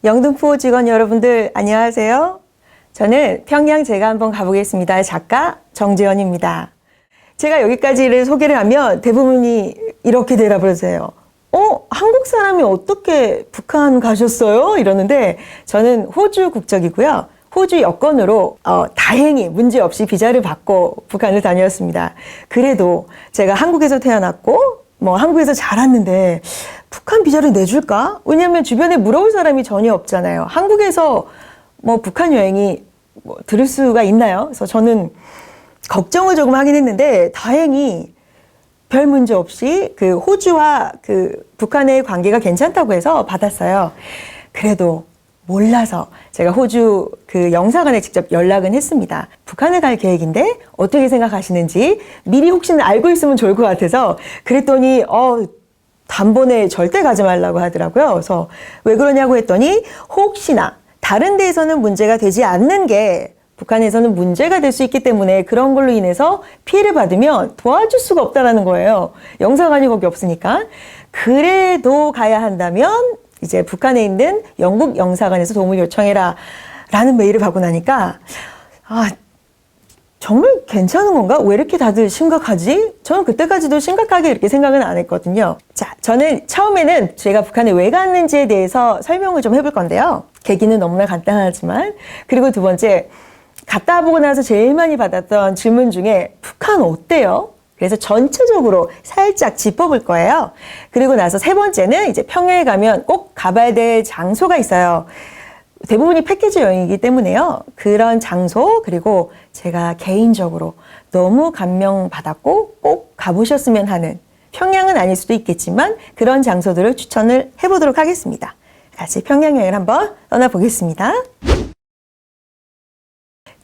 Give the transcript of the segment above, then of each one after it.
영등포 직원 여러분들 안녕하세요. 저는 평양 제가 한번 가보겠습니다. 작가 정재현입니다. 제가 여기까지를 소개를 하면 대부분이 이렇게 대답을 하세요. 한국 사람이 어떻게 북한 가셨어요? 이러는데 저는 호주 국적이고요. 호주 여권으로 다행히 문제없이 비자를 받고 북한을 다녔습니다. 그래도 제가 한국에서 태어났고 한국에서 자랐는데 북한 비자를 내줄까? 왜냐하면 주변에 물어볼 사람이 전혀 없잖아요. 한국에서 북한 여행이 들을 수가 있나요? 그래서 저는 걱정을 조금 하긴 했는데 다행히 별 문제 없이 그 호주와 그 북한의 관계가 괜찮다고 해서 받았어요. 그래도 몰라서 제가 호주 그 영사관에 직접 연락은 했습니다. 북한에 갈 계획인데 어떻게 생각하시는지 미리 혹시나 알고 있으면 좋을 것 같아서 그랬더니 단번에 절대 가지 말라고 하더라고요. 그래서 왜 그러냐고 했더니 혹시나 다른 데에서는 문제가 되지 않는 게 북한에서는 문제가 될 수 있기 때문에 그런 걸로 인해서 피해를 받으면 도와줄 수가 없다라는 거예요. 영사관이 거기 없으니까. 그래도 가야 한다면 이제 북한에 있는 영국 영사관에서 도움을 요청해라 라는 메일을 받고 나니까 정말 괜찮은 건가? 왜 이렇게 다들 심각하지? 저는 그때까지도 심각하게 이렇게 생각은 안 했거든요. 자, 저는 처음에는 제가 북한에 왜 갔는지에 대해서 설명을 좀 해볼 건데요. 계기는 너무나 간단하지만. 그리고 두 번째, 갔다 보고 나서 제일 많이 받았던 질문 중에 북한 어때요? 그래서 전체적으로 살짝 짚어볼 거예요. 그리고 나서 세 번째는 이제 평양에 가면 꼭 가봐야 될 장소가 있어요. 대부분이 패키지 여행이기 때문에요. 그런 장소 그리고 제가 개인적으로 너무 감명받았고 꼭 가보셨으면 하는 평양은 아닐 수도 있겠지만 그런 장소들을 추천을 해보도록 하겠습니다. 같이 평양 여행을 한번 떠나보겠습니다.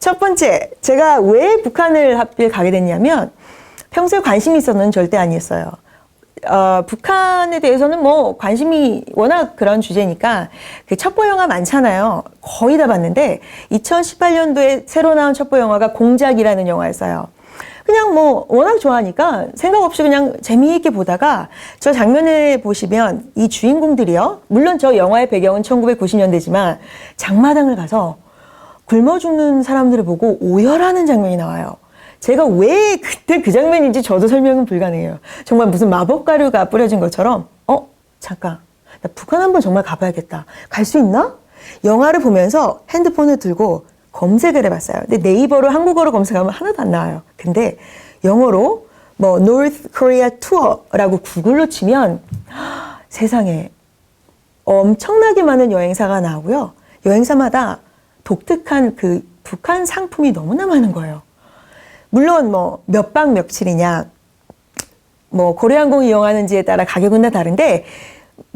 첫 번째, 제가 왜 북한을 하필 가게 됐냐면 평소에 관심이 있었는 절대 아니었어요. 북한에 대해서는 관심이 워낙 그런 주제니까 그 첩보 영화 많잖아요. 거의 다 봤는데 2018년도에 새로 나온 첩보 영화가 공작이라는 영화였어요. 그냥 워낙 좋아하니까 생각 없이 그냥 재미있게 보다가 저 장면에 보시면 이 주인공들이요. 물론 저 영화의 배경은 1990년대지만 장마당을 가서 굶어 죽는 사람들을 보고 오열하는 장면이 나와요. 제가 왜 그때 그 장면인지 저도 설명은 불가능해요. 정말 무슨 마법 가루가 뿌려진 것처럼 잠깐 나 북한 한번 정말 가봐야겠다. 갈 수 있나? 영화를 보면서 핸드폰을 들고 검색을 해봤어요. 근데 네이버로 한국어로 검색하면 하나도 안 나와요. 근데 영어로 North Korea Tour라고 구글로 치면 세상에 엄청나게 많은 여행사가 나오고요. 여행사마다 독특한 그 북한 상품이 너무나 많은 거예요. 물론 몇 박 며칠이냐 고려항공 이용하는지에 따라 가격은 다 다른데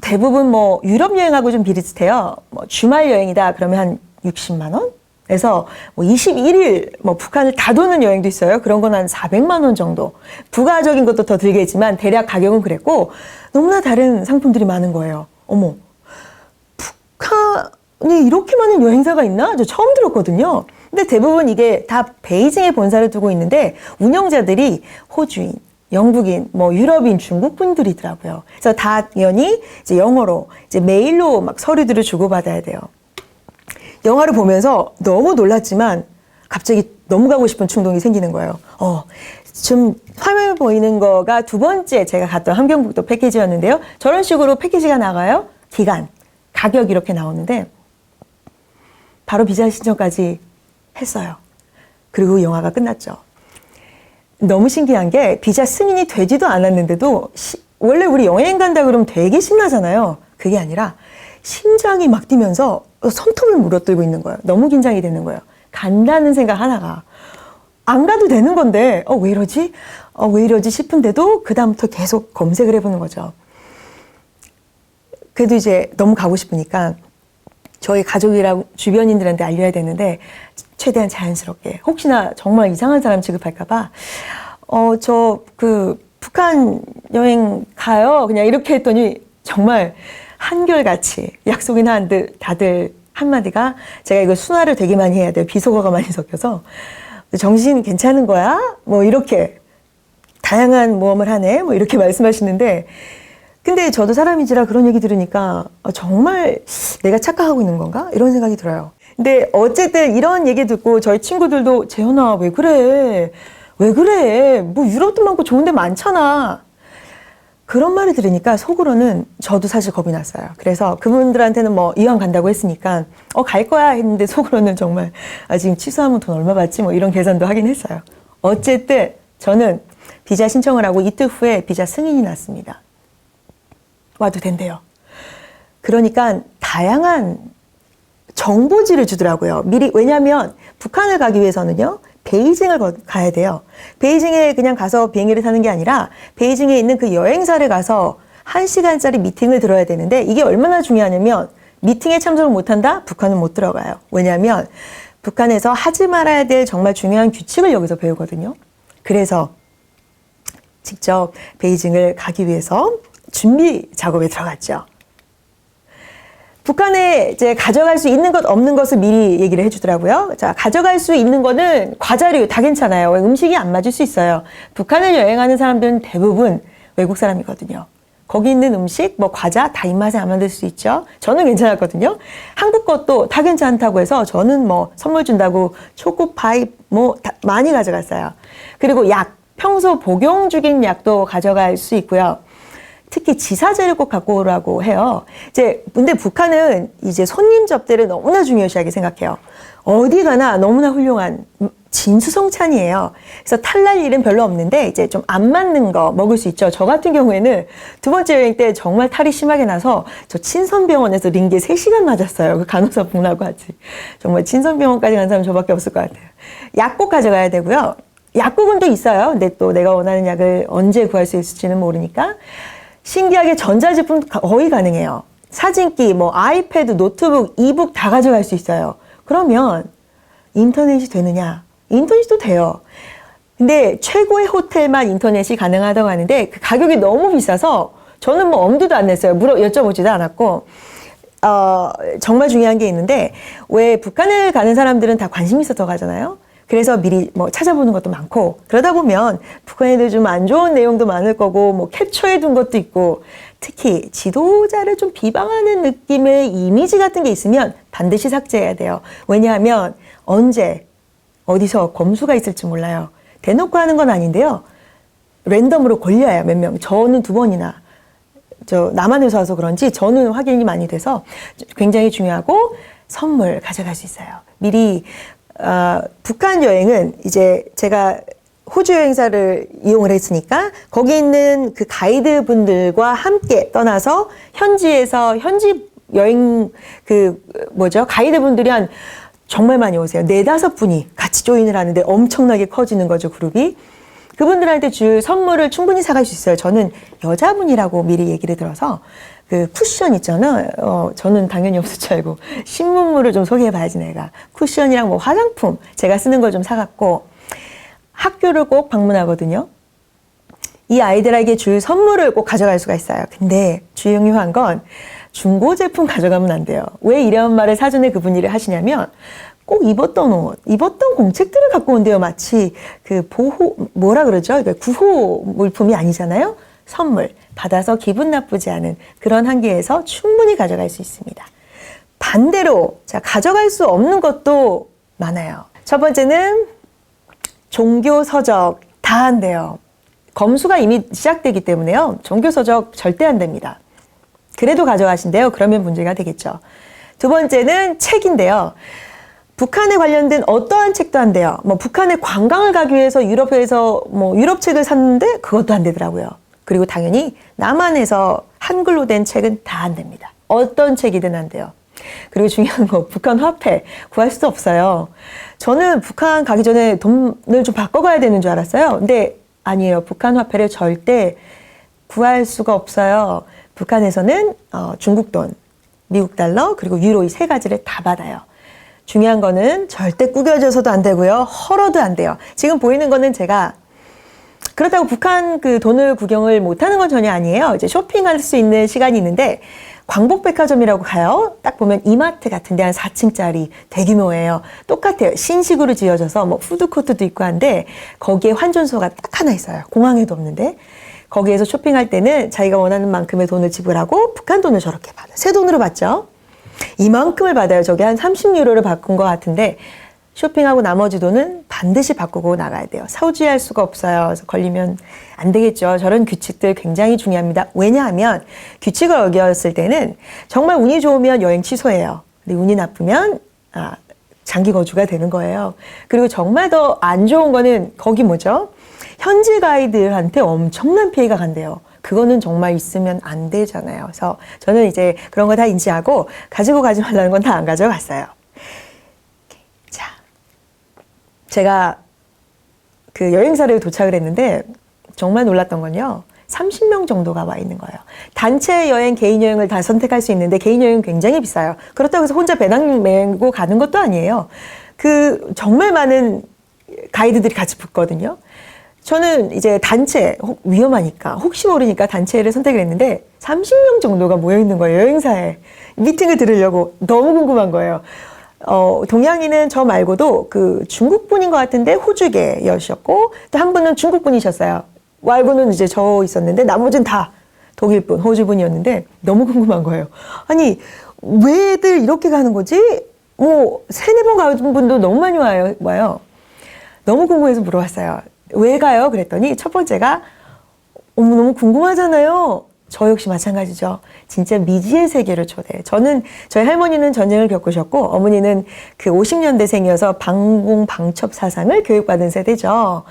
대부분 유럽 여행하고 좀 비슷해요. 주말 여행이다 그러면 한 60만 원? 그래서 21일 북한을 다 도는 여행도 있어요. 그런 건 한 400만 원 정도. 부가적인 것도 더 들겠지만 대략 가격은 그랬고 너무나 다른 상품들이 많은 거예요. 어머, 북한이 이렇게 많은 여행사가 있나? 저 처음 들었거든요. 근데 대부분 이게 다 베이징에 본사를 두고 있는데 운영자들이 호주인, 영국인, 유럽인, 중국 분들이더라고요. 그래서 당연히 이제 영어로 이제 메일로 막 서류들을 주고받아야 돼요. 영화를 보면서 너무 놀랐지만 갑자기 너무 가고 싶은 충동이 생기는 거예요. 좀 화면에 보이는 거가 두 번째 제가 갔던 함경북도 패키지였는데요. 저런 식으로 패키지가 나가요. 기간, 가격 이렇게 나오는데 바로 비자 신청까지 했어요. 그리고 영화가 끝났죠. 너무 신기한 게 비자 승인이 되지도 않았는데도 원래 우리 여행 간다 그러면 되게 신나잖아요. 그게 아니라 심장이 막 뛰면서 손톱을 물어뜯고 있는 거예요. 너무 긴장이 되는 거예요. 간다는 생각 하나가 안 가도 되는 건데 왜 이러지? 왜 이러지 싶은데도 그 다음부터 계속 검색을 해보는 거죠. 그래도 이제 너무 가고 싶으니까 저희 가족이랑 주변인들한테 알려야 되는데 최대한 자연스럽게 혹시나 정말 이상한 사람 취급할까봐 북한 여행 가요 그냥 이렇게 했더니 정말 한결같이 약속이나 한 듯 다들 한마디가 제가 이거 순화를 되게 많이 해야 돼요. 비속어가 많이 섞여서 정신 괜찮은 거야? 이렇게 다양한 모험을 하네 이렇게 말씀하시는데 근데 저도 사람인지라 그런 얘기 들으니까 정말 내가 착각하고 있는 건가? 이런 생각이 들어요. 근데 어쨌든 이런 얘기 듣고 저희 친구들도 재현아 왜 그래? 왜 그래? 뭐 유럽도 많고 좋은 데 많잖아. 그런 말을 들으니까 속으로는 저도 사실 겁이 났어요. 그래서 그분들한테는 뭐 이왕 간다고 했으니까 갈 거야 했는데 속으로는 정말 지금 취소하면 돈 얼마 받지? 뭐 이런 계산도 하긴 했어요. 어쨌든 저는 비자 신청을 하고 이틀 후에 비자 승인이 났습니다. 와도 된대요. 그러니까 다양한 정보지를 주더라고요. 미리. 왜냐하면 북한을 가기 위해서는요. 베이징을 가야 돼요. 베이징에 그냥 가서 비행기를 타는 게 아니라 베이징에 있는 그 여행사를 가서 1시간짜리 미팅을 들어야 되는데 이게 얼마나 중요하냐면 미팅에 참석을 못한다? 북한은 못 들어가요. 왜냐하면 북한에서 하지 말아야 될 정말 중요한 규칙을 여기서 배우거든요. 그래서 직접 베이징을 가기 위해서 준비 작업에 들어갔죠. 북한에 이제 가져갈 수 있는 것 없는 것을 미리 얘기를 해주더라고요. 자, 가져갈 수 있는 거는 과자류 다 괜찮아요. 왜 음식이 안 맞을 수 있어요. 북한을 여행하는 사람들은 대부분 외국 사람이거든요. 거기 있는 음식, 뭐 과자 다 입맛에 안 맞을 수 있죠. 저는 괜찮았거든요. 한국 것도 다 괜찮다고 해서 저는 뭐 선물 준다고 초코파이 뭐 다 많이 가져갔어요. 그리고 약, 평소 복용 중인 약도 가져갈 수 있고요. 특히 지사제를 꼭 갖고 오라고 해요. 근데 북한은 이제 손님 접대를 너무나 중요시하게 생각해요. 어디 가나 너무나 훌륭한 진수성찬이에요. 그래서 탈날 일은 별로 없는데 이제 좀 안 맞는 거 먹을 수 있죠. 저 같은 경우에는 두 번째 여행 때 정말 탈이 심하게 나서 저 친선병원에서 링게 3시간 맞았어요. 그 간호사 분하고 같이. 정말 친선병원까지 간 사람 저밖에 없을 것 같아요. 약 꼭 가져가야 되고요. 약국은 또 있어요. 근데 또 내가 원하는 약을 언제 구할 수 있을지는 모르니까. 신기하게 전자제품 거의 가능해요. 사진기, 뭐 아이패드, 노트북, 이북 다 가져갈 수 있어요. 그러면 인터넷이 되느냐? 인터넷도 돼요. 근데 최고의 호텔만 인터넷이 가능하다고 하는데 그 가격이 너무 비싸서 저는 뭐 엄두도 안 냈어요. 여쭤보지도 않았고. 정말 중요한 게 있는데 왜 북한을 가는 사람들은 다 관심 있어서 가잖아요. 그래서 미리 뭐 찾아보는 것도 많고 그러다 보면 북한에도 좀 안 좋은 내용도 많을 거고 뭐 캡처해 둔 것도 있고 특히 지도자를 좀 비방하는 느낌의 이미지 같은 게 있으면 반드시 삭제해야 돼요. 왜냐하면 언제 어디서 검수가 있을지 몰라요. 대놓고 하는 건 아닌데요. 랜덤으로 걸려요. 몇 명. 저는 2번이나 남한에서 와서 그런지 저는 확인이 많이 돼서 굉장히 중요하고 선물 가져갈 수 있어요. 미리 북한 여행은 이제 제가 호주 여행사를 이용을 했으니까 거기 있는 그 가이드 분들과 함께 떠나서 현지 여행 가이드 분들이 정말 많이 오세요. 4-5분이 같이 조인을 하는데 엄청나게 커지는 거죠, 그룹이. 그분들한테 줄 선물을 충분히 사갈 수 있어요. 저는 여자분이라고 미리 얘기를 들어서 그 쿠션 있잖아요. 저는 당연히 없을 줄 알고 신문물을 좀 소개해봐야지 내가. 쿠션이랑 뭐 화장품 제가 쓰는 걸 좀 사갔고 학교를 꼭 방문하거든요. 이 아이들에게 줄 선물을 꼭 가져갈 수가 있어요. 근데 중요한 건 중고 제품 가져가면 안 돼요. 왜 이런 말을 사전에 그분이 하시냐면 꼭 입었던 옷, 입었던 공책들을 갖고 온대요. 마치 그 뭐라 그러죠? 구호 물품이 아니잖아요. 선물. 받아서 기분 나쁘지 않은 그런 한계에서 충분히 가져갈 수 있습니다. 반대로 가져갈 수 없는 것도 많아요. 첫 번째는 종교 서적 다 한대요. 검수가 이미 시작되기 때문에요. 종교 서적 절대 안 됩니다. 그래도 가져가신대요. 그러면 문제가 되겠죠. 두 번째는 책인데요. 북한에 관련된 어떠한 책도 안 돼요. 뭐 북한에 관광을 가기 위해서 유럽에서 뭐 유럽 책을 샀는데 그것도 안 되더라고요. 그리고 당연히 남한에서 한글로 된 책은 다 안 됩니다. 어떤 책이든 안 돼요. 그리고 중요한 거 북한 화폐 구할 수도 없어요. 저는 북한 가기 전에 돈을 좀 바꿔가야 되는 줄 알았어요. 근데 아니에요. 북한 화폐를 절대 구할 수가 없어요. 북한에서는 중국 돈, 미국 달러, 그리고 유로 이 3가지를 다 받아요. 중요한 거는 절대 구겨져서도 안 되고요. 헐어도 안 돼요. 지금 보이는 거는 제가 그렇다고 북한 그 돈을 구경을 못하는 건 전혀 아니에요. 이제 쇼핑할 수 있는 시간이 있는데 광복백화점이라고 가요. 딱 보면 이마트 같은데 한 4층짜리 대규모예요. 똑같아요. 신식으로 지어져서 뭐 푸드코트도 있고 한데 거기에 환전소가 딱 하나 있어요. 공항에도 없는데. 거기에서 쇼핑할 때는 자기가 원하는 만큼의 돈을 지불하고 북한 돈을 저렇게 받아요. 새 돈으로 받죠. 이만큼을 받아요. 저게 한 30유로를 바꾼 것 같은데 쇼핑하고 나머지 돈은 반드시 바꾸고 나가야 돼요. 사우지할 수가 없어요. 그래서 걸리면 안 되겠죠. 저런 규칙들 굉장히 중요합니다. 왜냐하면 규칙을 어겼을 때는 정말 운이 좋으면 여행 취소해요. 근데 운이 나쁘면 장기 거주가 되는 거예요. 그리고 정말 더 안 좋은 거는 거기 뭐죠? 현지 가이드한테 엄청난 피해가 간대요. 그거는 정말 있으면 안 되잖아요. 그래서 저는 이제 그런 거 다 인지하고 가지고 가지 말라는 건 다 안 가져갔어요. 자, 제가 그 여행사를 도착을 했는데 정말 놀랐던 건요. 30명 정도가 와 있는 거예요. 단체 여행, 개인 여행을 다 선택할 수 있는데 개인 여행은 굉장히 비싸요. 그렇다고 해서 혼자 배낭 메고 가는 것도 아니에요. 그 정말 많은 가이드들이 같이 붙거든요. 저는 이제 단체, 위험하니까, 혹시 모르니까 단체를 선택을 했는데 30명 정도가 모여 있는 거예요. 여행사에. 미팅을 들으려고. 너무 궁금한 거예요. 동양인은 저 말고도 그 중국 분인 것 같은데 호주계여셨고 또 한 분은 중국 분이셨어요. 말고는 이제 저 있었는데 나머지는 다 독일 분, 호주 분이었는데 너무 궁금한 거예요. 아니, 왜들 이렇게 가는 거지? 뭐, 3-4번 가는 분도 너무 많이 와요. 너무 궁금해서 물어봤어요. 왜 가요? 그랬더니 첫 번째가 너무 궁금하잖아요. 저 역시 마찬가지죠. 진짜 미지의 세계를 초대해요. 저희 할머니는 전쟁을 겪으셨고 어머니는 그 50년대생이어서 방공 방첩 사상을 교육받은 세대죠.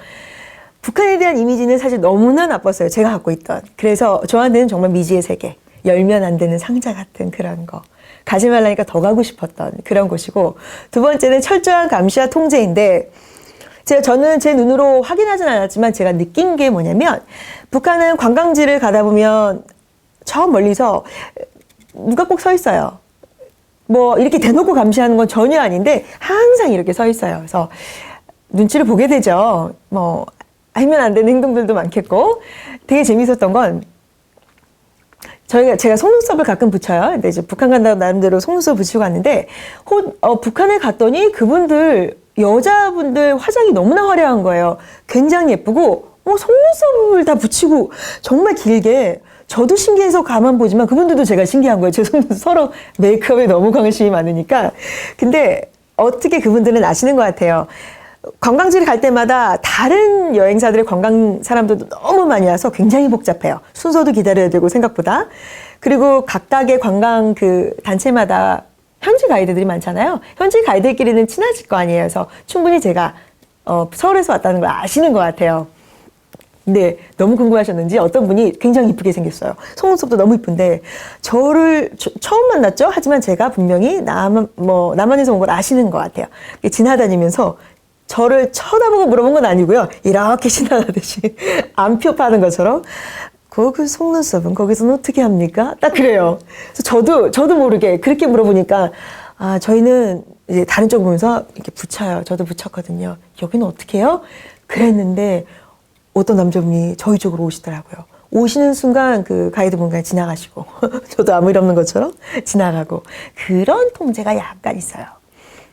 북한에 대한 이미지는 사실 너무나 나빴어요. 제가 갖고 있던. 그래서 저한테는 정말 미지의 세계. 열면 안 되는 상자 같은 그런 거. 가지 말라니까 더 가고 싶었던 그런 곳이고 두 번째는 철저한 감시와 통제인데 저는 제 눈으로 확인하진 않았지만 제가 느낀 게 뭐냐면 북한은 관광지를 가다 보면 저 멀리서 누가 꼭 서 있어요. 뭐 이렇게 대놓고 감시하는 건 전혀 아닌데 항상 이렇게 서 있어요. 그래서 눈치를 보게 되죠. 뭐 하면 안 되는 행동들도 많겠고 되게 재밌었던 건 제가 속눈썹을 가끔 붙여요. 근데 이제 북한 간다고 나름대로 속눈썹 붙이고 갔는데 북한에 갔더니 그분들 여자분들 화장이 너무나 화려한 거예요. 굉장히 예쁘고 속눈썹을 다 붙이고 정말 길게 저도 신기해서 가만 보지만 그분들도 제가 신기한 거예요. 제 속눈썹 서로 메이크업에 너무 관심이 많으니까. 근데 어떻게 그분들은 아시는 것 같아요. 관광지를 갈 때마다 다른 여행사들의 관광 사람들도 너무 많이 와서 굉장히 복잡해요. 순서도 기다려야 되고 생각보다. 그리고 각각의 관광 그 단체마다 현지 가이드들이 많잖아요. 현지 가이드끼리는 친하실 거 아니에요. 그래서 충분히 제가 서울에서 왔다는 걸 아시는 것 같아요. 근데 너무 궁금하셨는지 어떤 분이 굉장히 이쁘게 생겼어요. 속눈썹도 너무 이쁜데 저를 처음 만났죠. 하지만 제가 분명히 남한에서 온 걸 아시는 것 같아요. 지나다니면서 저를 쳐다보고 물어본 건 아니고요. 이렇게 지나가듯이 안표 파는 것처럼 그 속눈썹은 거기서는 어떻게 합니까? 딱 그래요. 그래서 저도 모르게 그렇게 물어보니까 저희는 이제 다른 쪽 보면서 이렇게 붙여요. 저도 붙였거든요. 여기는 어떻게 해요? 그랬는데 어떤 남자분이 저희 쪽으로 오시더라고요. 오시는 순간 그 가이드분과 지나가시고 저도 아무 일 없는 것처럼 지나가고 그런 통제가 약간 있어요.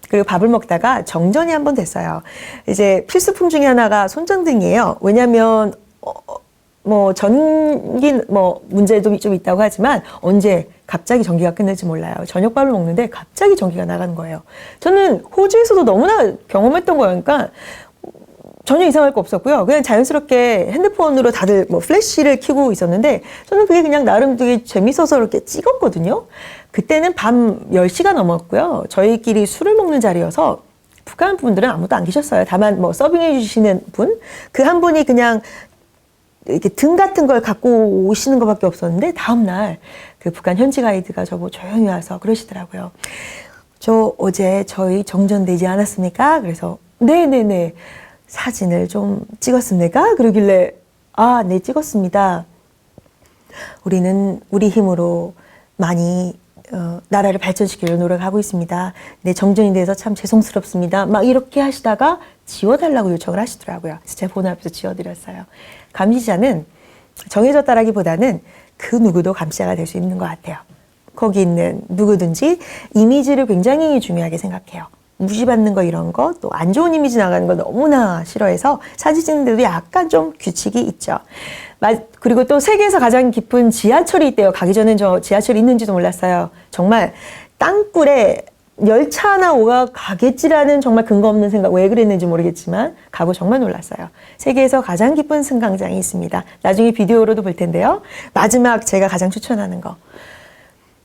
그리고 밥을 먹다가 정전이 한번 됐어요. 이제 필수품 중에 하나가 손전등이에요. 왜냐하면 전기 문제도 좀 있다고 하지만 언제 갑자기 전기가 끝날지 몰라요. 저녁밥을 먹는데 갑자기 전기가 나가는 거예요. 저는 호주에서도 너무나 경험했던 거니까 전혀 이상할 거 없었고요. 그냥 자연스럽게 핸드폰으로 다들 플래시를 켜고 있었는데 저는 그게 그냥 나름 되게 재밌어서 이렇게 찍었거든요. 그때는 밤 10시가 넘었고요. 저희끼리 술을 먹는 자리여서 북한 분들은 아무도 안 계셨어요. 다만 서빙해 주시는 분, 그 한 분이 그냥 이렇게 등 같은 걸 갖고 오시는 것밖에 없었는데 다음날 그 북한 현지 가이드가 저보고 조용히 와서 그러시더라고요. 저 어제 저희 정전되지 않았습니까? 그래서 네네네. 사진을 좀 찍었습니까? 그러길래 네 찍었습니다. 우리는 우리 힘으로 많이 나라를 발전시키려고 노력하고 있습니다. 네, 정전이 돼서 참 죄송스럽습니다. 막 이렇게 하시다가 지워달라고 요청을 하시더라고요. 그래서 제가 본 앞에서 지워드렸어요. 감시자는 정해졌다라기보다는 그 누구도 감시자가 될 수 있는 것 같아요. 거기 있는 누구든지 이미지를 굉장히 중요하게 생각해요. 무시받는 거 이런 거, 또 안 좋은 이미지 나가는 거 너무나 싫어해서 사진 찍는데도 약간 좀 규칙이 있죠. 그리고 또 세계에서 가장 깊은 지하철이 있대요. 가기 전엔 저 지하철이 있는지도 몰랐어요. 정말 땅굴에 열차 하나 가겠지라는 정말 근거 없는 생각, 왜 그랬는지 모르겠지만 가고 정말 놀랐어요. 세계에서 가장 깊은 승강장이 있습니다. 나중에 비디오로도 볼 텐데요. 마지막 제가 가장 추천하는 거.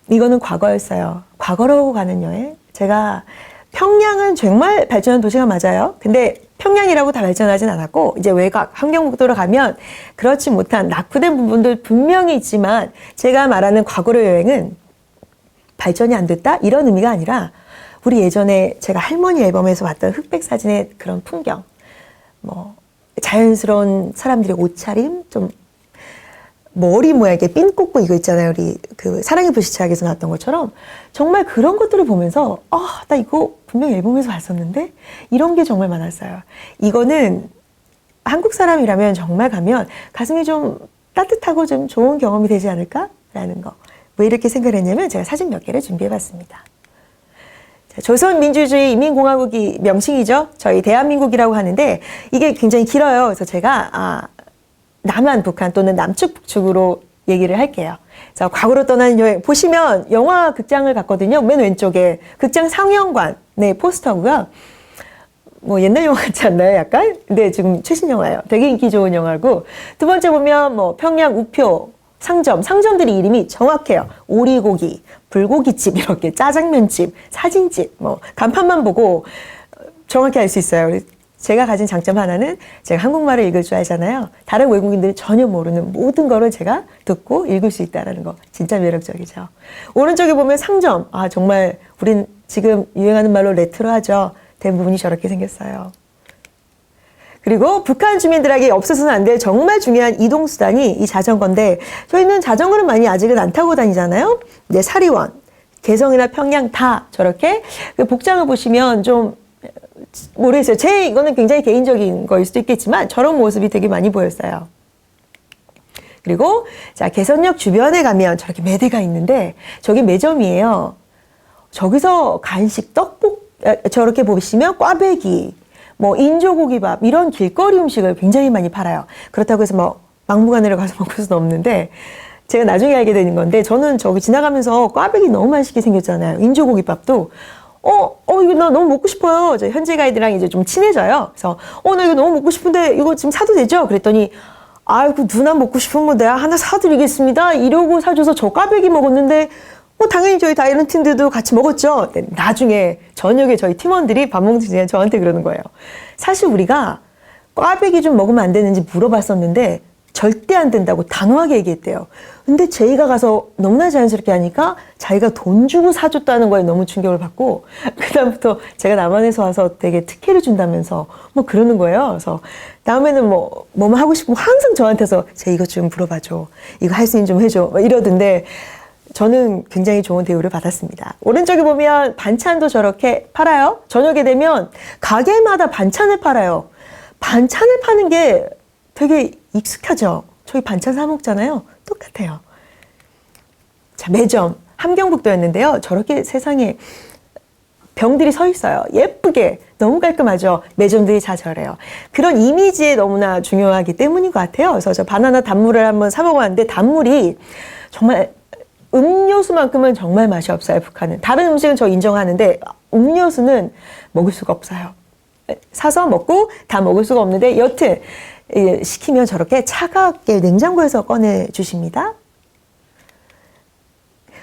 이거는 과거였어요. 과거로 가는 여행. 제가 평양은 정말 발전한 도시가 맞아요. 근데 평양이라고 다 발전하진 않았고 이제 외곽 함경북도로 가면 그렇지 못한 낙후된 부분들 분명히 있지만 제가 말하는 과거로 여행은 발전이 안 됐다 이런 의미가 아니라 우리 예전에 제가 할머니 앨범에서 봤던 흑백 사진의 그런 풍경, 뭐 자연스러운 사람들의 옷차림, 좀 머리 모양에 핀 꽂고 이거 있잖아요. 우리 그 사랑의 불시착에서 나왔던 것처럼 정말 그런 것들을 보면서 나 이거 분명히 앨범에서 봤었는데 이런 게 정말 많았어요. 이거는 한국 사람이라면 정말 가면 가슴이 좀 따뜻하고 좀 좋은 경험이 되지 않을까라는 거. 왜 이렇게 생각을 했냐면 제가 사진 몇 개를 준비해봤습니다. 조선민주주의 인민공화국이 명칭이죠. 저희 대한민국이라고 하는데 이게 굉장히 길어요. 그래서 제가 남한, 북한 또는 남측, 북측으로 얘기를 할게요. 그래서 과거로 떠나는 여행 보시면 영화 극장을 갔거든요. 맨 왼쪽에 극장 상영관 네 포스터고요. 뭐 옛날 영화 같지 않나요? 약간? 근데 지금 최신 영화예요. 되게 인기 좋은 영화고 두 번째 보면 뭐 평양 우표 상점들이 이름이 정확해요. 오리고기, 불고기집 이렇게 짜장면집, 사진집 뭐 간판만 보고 정확히 알 수 있어요. 제가 가진 장점 하나는 제가 한국말을 읽을 줄 알잖아요. 다른 외국인들이 전혀 모르는 모든 거를 제가 듣고 읽을 수 있다는 거 진짜 매력적이죠. 오른쪽에 보면 상점. 정말 우린 지금 유행하는 말로 레트로하죠. 대부분이 저렇게 생겼어요. 그리고 북한 주민들에게 없어서는 안 될 정말 중요한 이동수단이 이 자전거인데 저희는 자전거를 많이 아직은 안 타고 다니잖아요. 근데 사리원, 개성이나 평양 다 저렇게 복장을 보시면 좀 모르겠어요. 이거는 굉장히 개인적인 거일 수도 있겠지만 저런 모습이 되게 많이 보였어요. 그리고 자 개선역 주변에 가면 저렇게 매대가 있는데 저게 매점이에요. 저기서 간식, 저렇게 보시면 꽈배기, 뭐 인조고기밥 이런 길거리 음식을 굉장히 많이 팔아요. 그렇다고 해서 뭐 막무가내로 가서 먹을 수는 없는데 제가 나중에 알게 되는 건데 저는 저기 지나가면서 꽈배기 너무 맛있게 생겼잖아요. 인조고기밥도 이거 나 너무 먹고 싶어요. 저 현지 가이드랑 이제 좀 친해져요. 그래서 나 이거 너무 먹고 싶은데 이거 지금 사도 되죠? 그랬더니 아이고 누나 먹고 싶으면 내가 하나 사드리겠습니다. 이러고 사줘서 저 꽈배기 먹었는데 당연히 저희 다이런 팀들도 같이 먹었죠. 나중에 저녁에 저희 팀원들이 밥 먹는 중에 저한테 그러는 거예요. 사실 우리가 꽈배기 좀 먹으면 안 되는지 물어봤었는데 절대 안 된다고 단호하게 얘기했대요. 근데 제이가 가서 너무나 자연스럽게 하니까 자기가 돈 주고 사줬다는 거에 너무 충격을 받고 그다음부터 제가 남한에서 와서 되게 특혜를 준다면서 뭐 그러는 거예요. 그래서 다음에는 뭐만 하고 싶으면 항상 저한테서 제이 이거 좀 물어봐줘. 이거 할 수 있는 좀 해줘. 이러던데 저는 굉장히 좋은 대우를 받았습니다. 오른쪽에 보면 반찬도 저렇게 팔아요. 저녁에 되면 가게마다 반찬을 팔아요. 반찬을 파는 게 되게 익숙하죠. 저희 반찬 사 먹잖아요. 똑같아요. 자, 매점 함경북도였는데요. 저렇게 세상에 병들이 서 있어요. 예쁘게 너무 깔끔하죠. 매점들이 다 저래요. 그런 이미지에 너무나 중요하기 때문인 것 같아요. 그래서 저 바나나 단물을 한번 사 먹어봤는데 단물이 정말 음료수만큼은 정말 맛이 없어요. 북한은. 다른 음식은 저 인정하는데 음료수는 먹을 수가 없어요. 사서 먹고 다 먹을 수가 없는데 여튼 시키면 저렇게 차갑게 냉장고에서 꺼내 주십니다.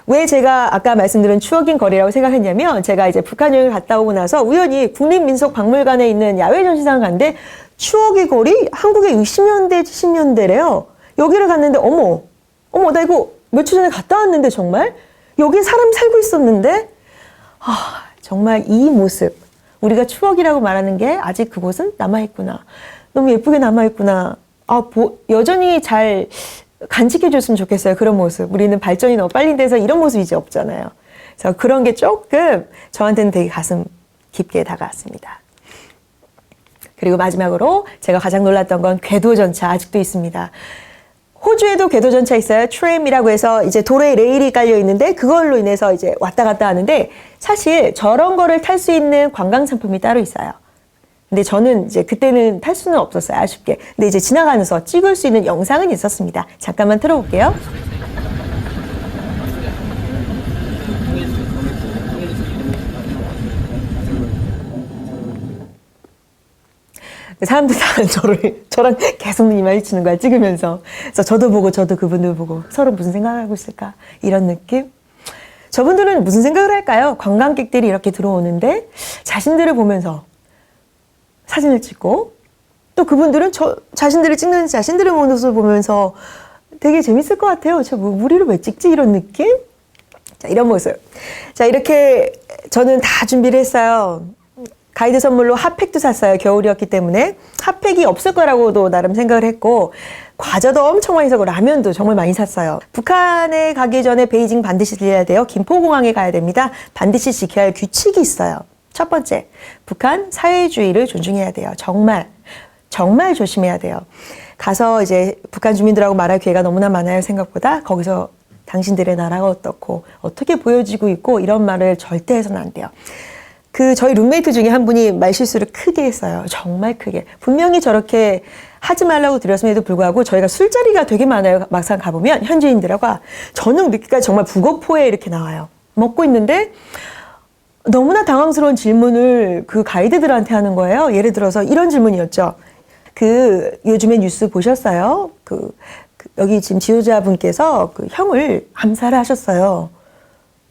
왜 제가 아까 말씀드린 추억인 거리라고 생각했냐면 제가 이제 북한 여행을 갔다 오고 나서 우연히 국립민속박물관에 있는 야외 전시장을 갔는데 추억의 거리 한국의 60년대 70년대래요. 여기를 갔는데 어머 나 이거 며칠 전에 갔다 왔는데 정말 여기 사람 살고 있었는데 정말 이 모습 우리가 추억이라고 말하는 게 아직 그곳은 남아있구나. 너무 예쁘게 남아있구나. 여전히 잘 간직해줬으면 좋겠어요. 그런 모습. 우리는 발전이 너무 빨리 돼서 이런 모습이 이제 없잖아요. 그래서 그런 게 조금 저한테는 되게 가슴 깊게 다가왔습니다. 그리고 마지막으로 제가 가장 놀랐던 건 궤도전차 아직도 있습니다. 호주에도 궤도전차 있어요. 트램이라고 해서 이제 도로에 레일이 깔려 있는데 그걸로 인해서 이제 왔다 갔다 하는데 사실 저런 거를 탈 수 있는 관광 상품이 따로 있어요. 근데 저는 이제 그때는 탈 수는 없었어요. 아쉽게. 근데 이제 지나가면서 찍을 수 있는 영상은 있었습니다. 잠깐만 틀어볼게요. 사람들 다 저랑 계속 눈이 마주치는 거야, 찍으면서. 그래서 저도 보고, 저도 그분들 보고, 서로 무슨 생각을 하고 있을까? 이런 느낌? 저분들은 무슨 생각을 할까요? 관광객들이 이렇게 들어오는데, 자신들을 보면서 사진을 찍고, 또 그분들은 자신들을 찍는 자신들의 모습을 보면서 되게 재밌을 것 같아요. 우리를 왜 찍지? 이런 느낌? 자, 이런 모습. 자, 이렇게 저는 다 준비를 했어요. 가이드 선물로 핫팩도 샀어요. 겨울이었기 때문에. 핫팩이 없을 거라고도 나름 생각을 했고 과자도 엄청 많이 사고 라면도 정말 많이 샀어요. 북한에 가기 전에 베이징 반드시 들려야 돼요. 김포공항에 가야 됩니다. 반드시 지켜야 할 규칙이 있어요. 첫 번째, 북한 사회주의를 존중해야 돼요. 정말 조심해야 돼요. 가서 이제 북한 주민들하고 말할 기회가 너무나 많아요. 생각보다. 거기서 당신들의 나라가 어떻고 어떻게 보여지고 있고 이런 말을 절대 해서는 안 돼요. 저희 룸메이트 중에 한 분이 말실수를 크게 했어요. 정말 크게. 분명히 저렇게 하지 말라고 드렸음에도 불구하고 저희가 술자리가 되게 많아요. 막상 가보면 현지인들하고 저녁 늦게까지 정말 북어포에 이렇게 나와요. 먹고 있는데 너무나 당황스러운 질문을 그 가이드들한테 하는 거예요. 예를 들어서 이런 질문이었죠. 요즘에 뉴스 보셨어요? 여기 지금 지도자분께서 그 형을 암살을 하셨어요.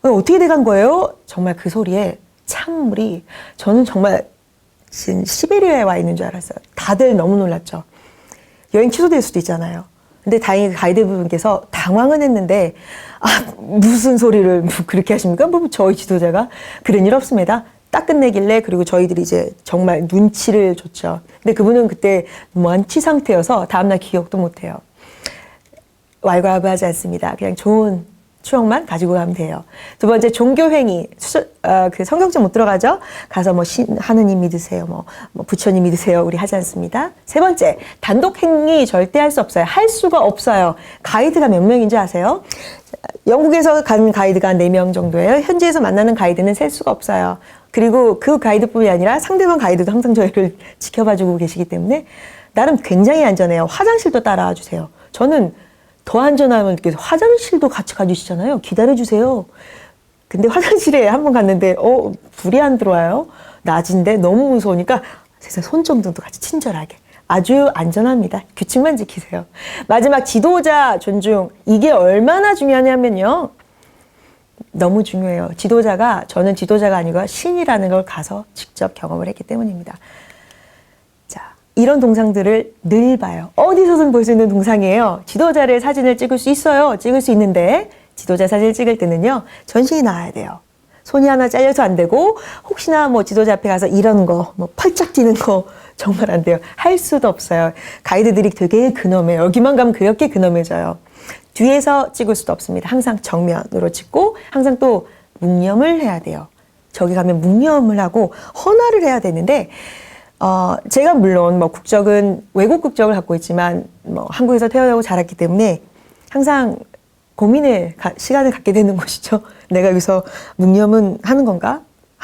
어떻게 돼간 거예요? 정말 그 소리에 찬물이 저는 정말 지금 시베리아에 와 있는 줄 알았어요. 다들 너무 놀랐죠. 여행 취소될 수도 있잖아요. 근데 다행히 가이드분께서 당황은 했는데 무슨 소리를 그렇게 하십니까? 저희 지도자가 그런 일 없습니다. 딱 끝내길래 그리고 저희들이 이제 정말 눈치를 줬죠. 근데 그분은 그때 만취 상태여서 다음날 기억도 못해요. 왈가왈부하지 않습니다. 그냥 좋은 추억만 가지고 가면 돼요. 두 번째, 종교행위. 성경책 못 들어가죠? 가서 하느님 믿으세요. 부처님 믿으세요. 우리 하지 않습니다. 세 번째, 단독행위 절대 할 수 없어요. 할 수가 없어요. 가이드가 몇 명인지 아세요? 영국에서 간 가이드가 4명 정도예요. 현지에서 만나는 가이드는 셀 수가 없어요. 그리고 그 가이드뿐이 아니라 상대방 가이드도 항상 저희를 지켜봐주고 계시기 때문에 나름 굉장히 안전해요. 화장실도 따라와 주세요. 저는 더 안전하면 느껴서 화장실도 같이 가주시잖아요. 기다려주세요. 근데 화장실에 한번 갔는데 불이 안 들어와요. 낮인데 너무 무서우니까 세상 손정도도 같이 친절하게. 아주 안전합니다. 규칙만 지키세요. 마지막, 지도자 존중. 이게 얼마나 중요하냐면요. 너무 중요해요. 저는 지도자가 아니고 신이라는 걸 가서 직접 경험을 했기 때문입니다. 이런 동상들을 늘 봐요. 어디서든 볼 수 있는 동상이에요. 지도자를 사진을 찍을 수 있어요. 찍을 수 있는데 지도자 사진을 찍을 때는요. 전신이 나와야 돼요. 손이 하나 잘려서 안 되고 혹시나 지도자 앞에 가서 이런 거 펄쩍 뛰는 거 정말 안 돼요. 할 수도 없어요. 가이드들이 되게 근엄해요. 여기만 가면 그렇게 근엄해져요. 뒤에서 찍을 수도 없습니다. 항상 정면으로 찍고 항상 또 묵념을 해야 돼요. 저기 가면 묵념을 하고 헌화를 해야 되는데 제가 물론 국적은 외국 국적을 갖고 있지만 한국에서 태어나고 자랐기 때문에 항상 고민의 시간을 갖게 되는 것이죠. 내가 여기서 묵념은 하는 건가?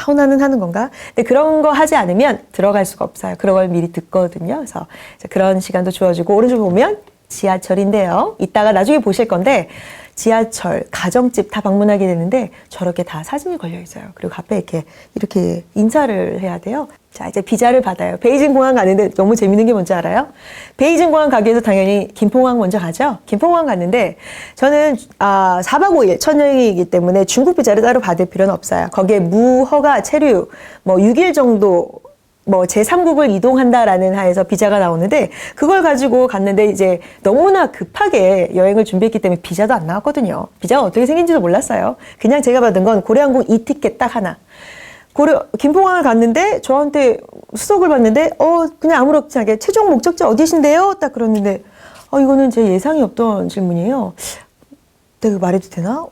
헌화는 하는 건가? 근데 그런 거 하지 않으면 들어갈 수가 없어요. 그런 걸 미리 듣거든요. 그래서 그런 시간도 주어지고 오른쪽 보면 지하철인데요. 이따가 나중에 보실 건데 지하철, 가정집 다 방문하게 되는데 저렇게 다 사진이 걸려 있어요. 그리고 앞에 이렇게 인사를 해야 돼요. 자, 이제 비자를 받아요. 베이징 공항 가는데 너무 재밌는 게 뭔지 알아요? 베이징 공항 가기 위해서 당연히 김포공항 먼저 가죠. 김포공항 갔는데 저는 4박 5일 첫 여행이기 때문에 중국 비자를 따로 받을 필요는 없어요. 거기에 무허가 체류 6일 정도 제3국을 이동한다라는 하에서 비자가 나오는데 그걸 가지고 갔는데 이제 너무나 급하게 여행을 준비했기 때문에 비자도 안 나왔거든요. 비자가 어떻게 생긴지도 몰랐어요. 그냥 제가 받은 건 고려항공 이티켓 딱 하나. 김포공항을 갔는데 저한테 수속을 받는데 그냥 아무렇지 않게 최종 목적지 어디신데요? 딱 그러는데 이거는 제 예상이 없던 질문이에요. 내가 말해도 되나?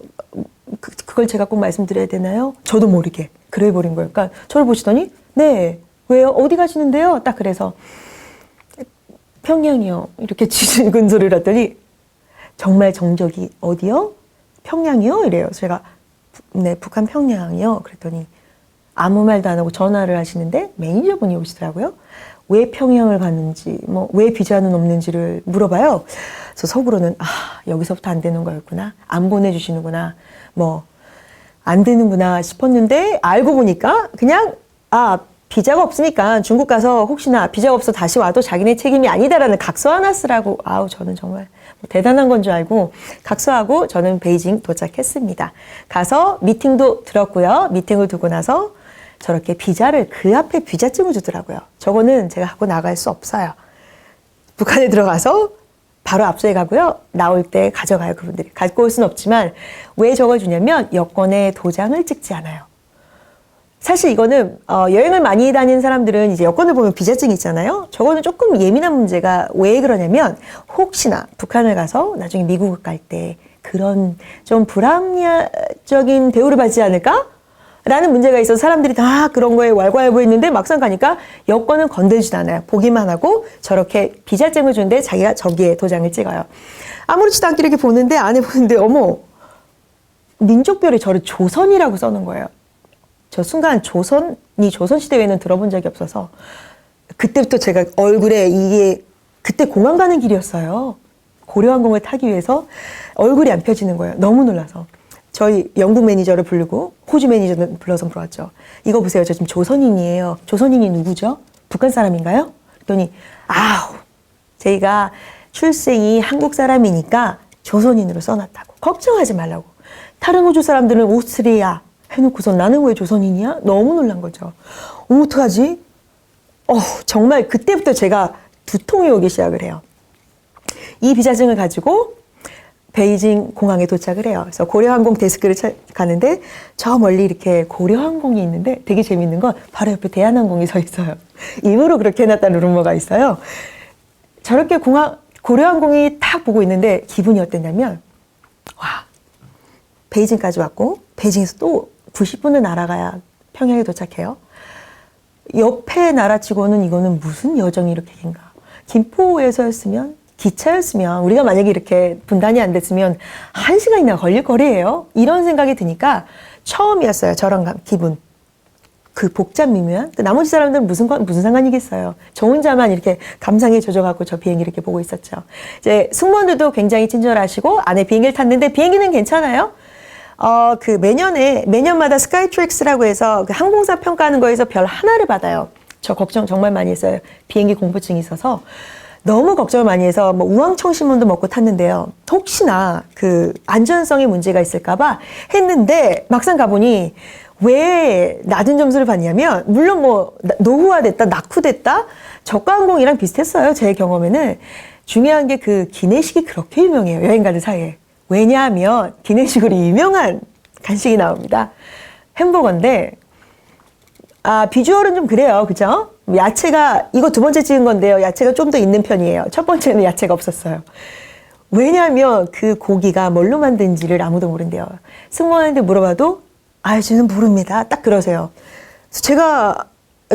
그걸 제가 꼭 말씀드려야 되나요? 저도 모르게 그래 버린 거예요. 그러니까 저를 보시더니 네. 왜요? 어디 가시는데요? 딱 그래서 평양이요. 이렇게 지근 소리를 했더니 정말 정적이 어디요? 평양이요? 이래요. 제가 네, 북한 평양이요. 그랬더니 아무 말도 안 하고 전화를 하시는데 매니저분이 오시더라고요. 왜 평양을 갔는지, 뭐 왜 비자는 없는지를 물어봐요. 그래서 속으로는 여기서부터 안 되는 거였구나. 안 보내주시는구나. 뭐 안 되는구나 싶었는데 알고 보니까 그냥 비자가 없으니까 중국 가서 혹시나 비자가 없어 다시 와도 자기네 책임이 아니다라는 각서 하나 쓰라고. 저는 정말 대단한 건 줄 알고 각서하고 저는 베이징 도착했습니다. 가서 미팅도 들었고요. 미팅을 두고 나서 저렇게 비자를 그 앞에 비자증을 주더라고요. 저거는 제가 갖고 나갈 수 없어요. 북한에 들어가서 바로 압수해 가고요. 나올 때 가져가요, 그분들이. 갖고 올 수는 없지만 왜 저걸 주냐면 여권에 도장을 찍지 않아요. 사실 이거는 여행을 많이 다니는 사람들은 이제 여권을 보면 비자증이 있잖아요. 저거는 조금 예민한 문제가 왜 그러냐면 혹시나 북한을 가서 나중에 미국을 갈 때 그런 좀 불합리적인 대우를 받지 않을까? 라는 문제가 있어서 사람들이 다 그런 거에 왈가왈부했는데 막상 가니까 여권은 건들지도 않아요. 보기만 하고 저렇게 비자증을 주는데 자기가 저기에 도장을 찍어요. 아무렇지도 않게 이렇게 보는데 안에 보는데 어머 민족별에 저를 조선이라고 써놓은 거예요. 저 순간 조선시대에는 들어본 적이 없어서 그때부터 제가 얼굴에 이게 그때 공항 가는 길이었어요. 고려항공을 타기 위해서 얼굴이 안 펴지는 거예요. 너무 놀라서. 저희 영국 매니저를 부르고 호주 매니저를 불러서 물어봤죠. 이거 보세요. 저 지금 조선인이에요. 조선인이 누구죠? 북한 사람인가요? 그랬더니 저희가 출생이 한국 사람이니까 조선인으로 써놨다고. 걱정하지 말라고. 다른 호주 사람들은 오스트리아 해놓고서 나는 왜 조선인이야? 너무 놀란 거죠. 어떡하지? 정말 그때부터 제가 두통이 오기 시작을 해요. 이 비자증을 가지고 베이징 공항에 도착을 해요. 그래서 고려항공 데스크를 가는데 저 멀리 이렇게 고려항공이 있는데 되게 재밌는 건 바로 옆에 대한항공이 서 있어요. 일부러 그렇게 해놨다는 루머가 있어요. 저렇게 고려항공이 탁 보고 있는데 기분이 어땠냐면 베이징까지 왔고 베이징에서 또 90분을 날아가야 평양에 도착해요. 옆에 나라치고는 이거는 무슨 여정이 이렇게 긴가. 김포에서였으면 기차였으면 우리가 만약에 이렇게 분단이 안 됐으면 1시간이나 걸릴 거리예요. 이런 생각이 드니까 처음이었어요. 저런 기분. 그 복잡 미묘한 나머지 사람들은 무슨 상관이겠어요. 저 혼자만 이렇게 감상에 젖어갖고 저 비행기 이렇게 보고 있었죠. 이제 승무원들도 굉장히 친절하시고 안에 비행기를 탔는데 비행기는 괜찮아요. 매년마다 스카이트랙스라고 해서 그 항공사 평가하는 거에서 별 하나를 받아요. 저 걱정 정말 많이 했어요. 비행기 공포증이 있어서. 너무 걱정을 많이 해서 우황청심원도 먹고 탔는데요. 혹시나 그 안전성에 문제가 있을까봐 했는데 막상 가보니 왜 낮은 점수를 받냐면 물론 노후화됐다, 낙후됐다 저가항공이랑 비슷했어요. 제 경험에는. 중요한 게 그 기내식이 그렇게 유명해요. 여행 가는 사이에. 왜냐하면 기내식으로 유명한 간식이 나옵니다. 햄버거인데 비주얼은 좀 그래요. 그죠? 야채가 이거 두 번째 찍은 건데요. 야채가 좀 더 있는 편이에요. 첫 번째는 야채가 없었어요. 왜냐하면 그 고기가 뭘로 만든지를 아무도 모른대요. 승무원한테 물어봐도 저는 모릅니다. 딱 그러세요. 그래서 제가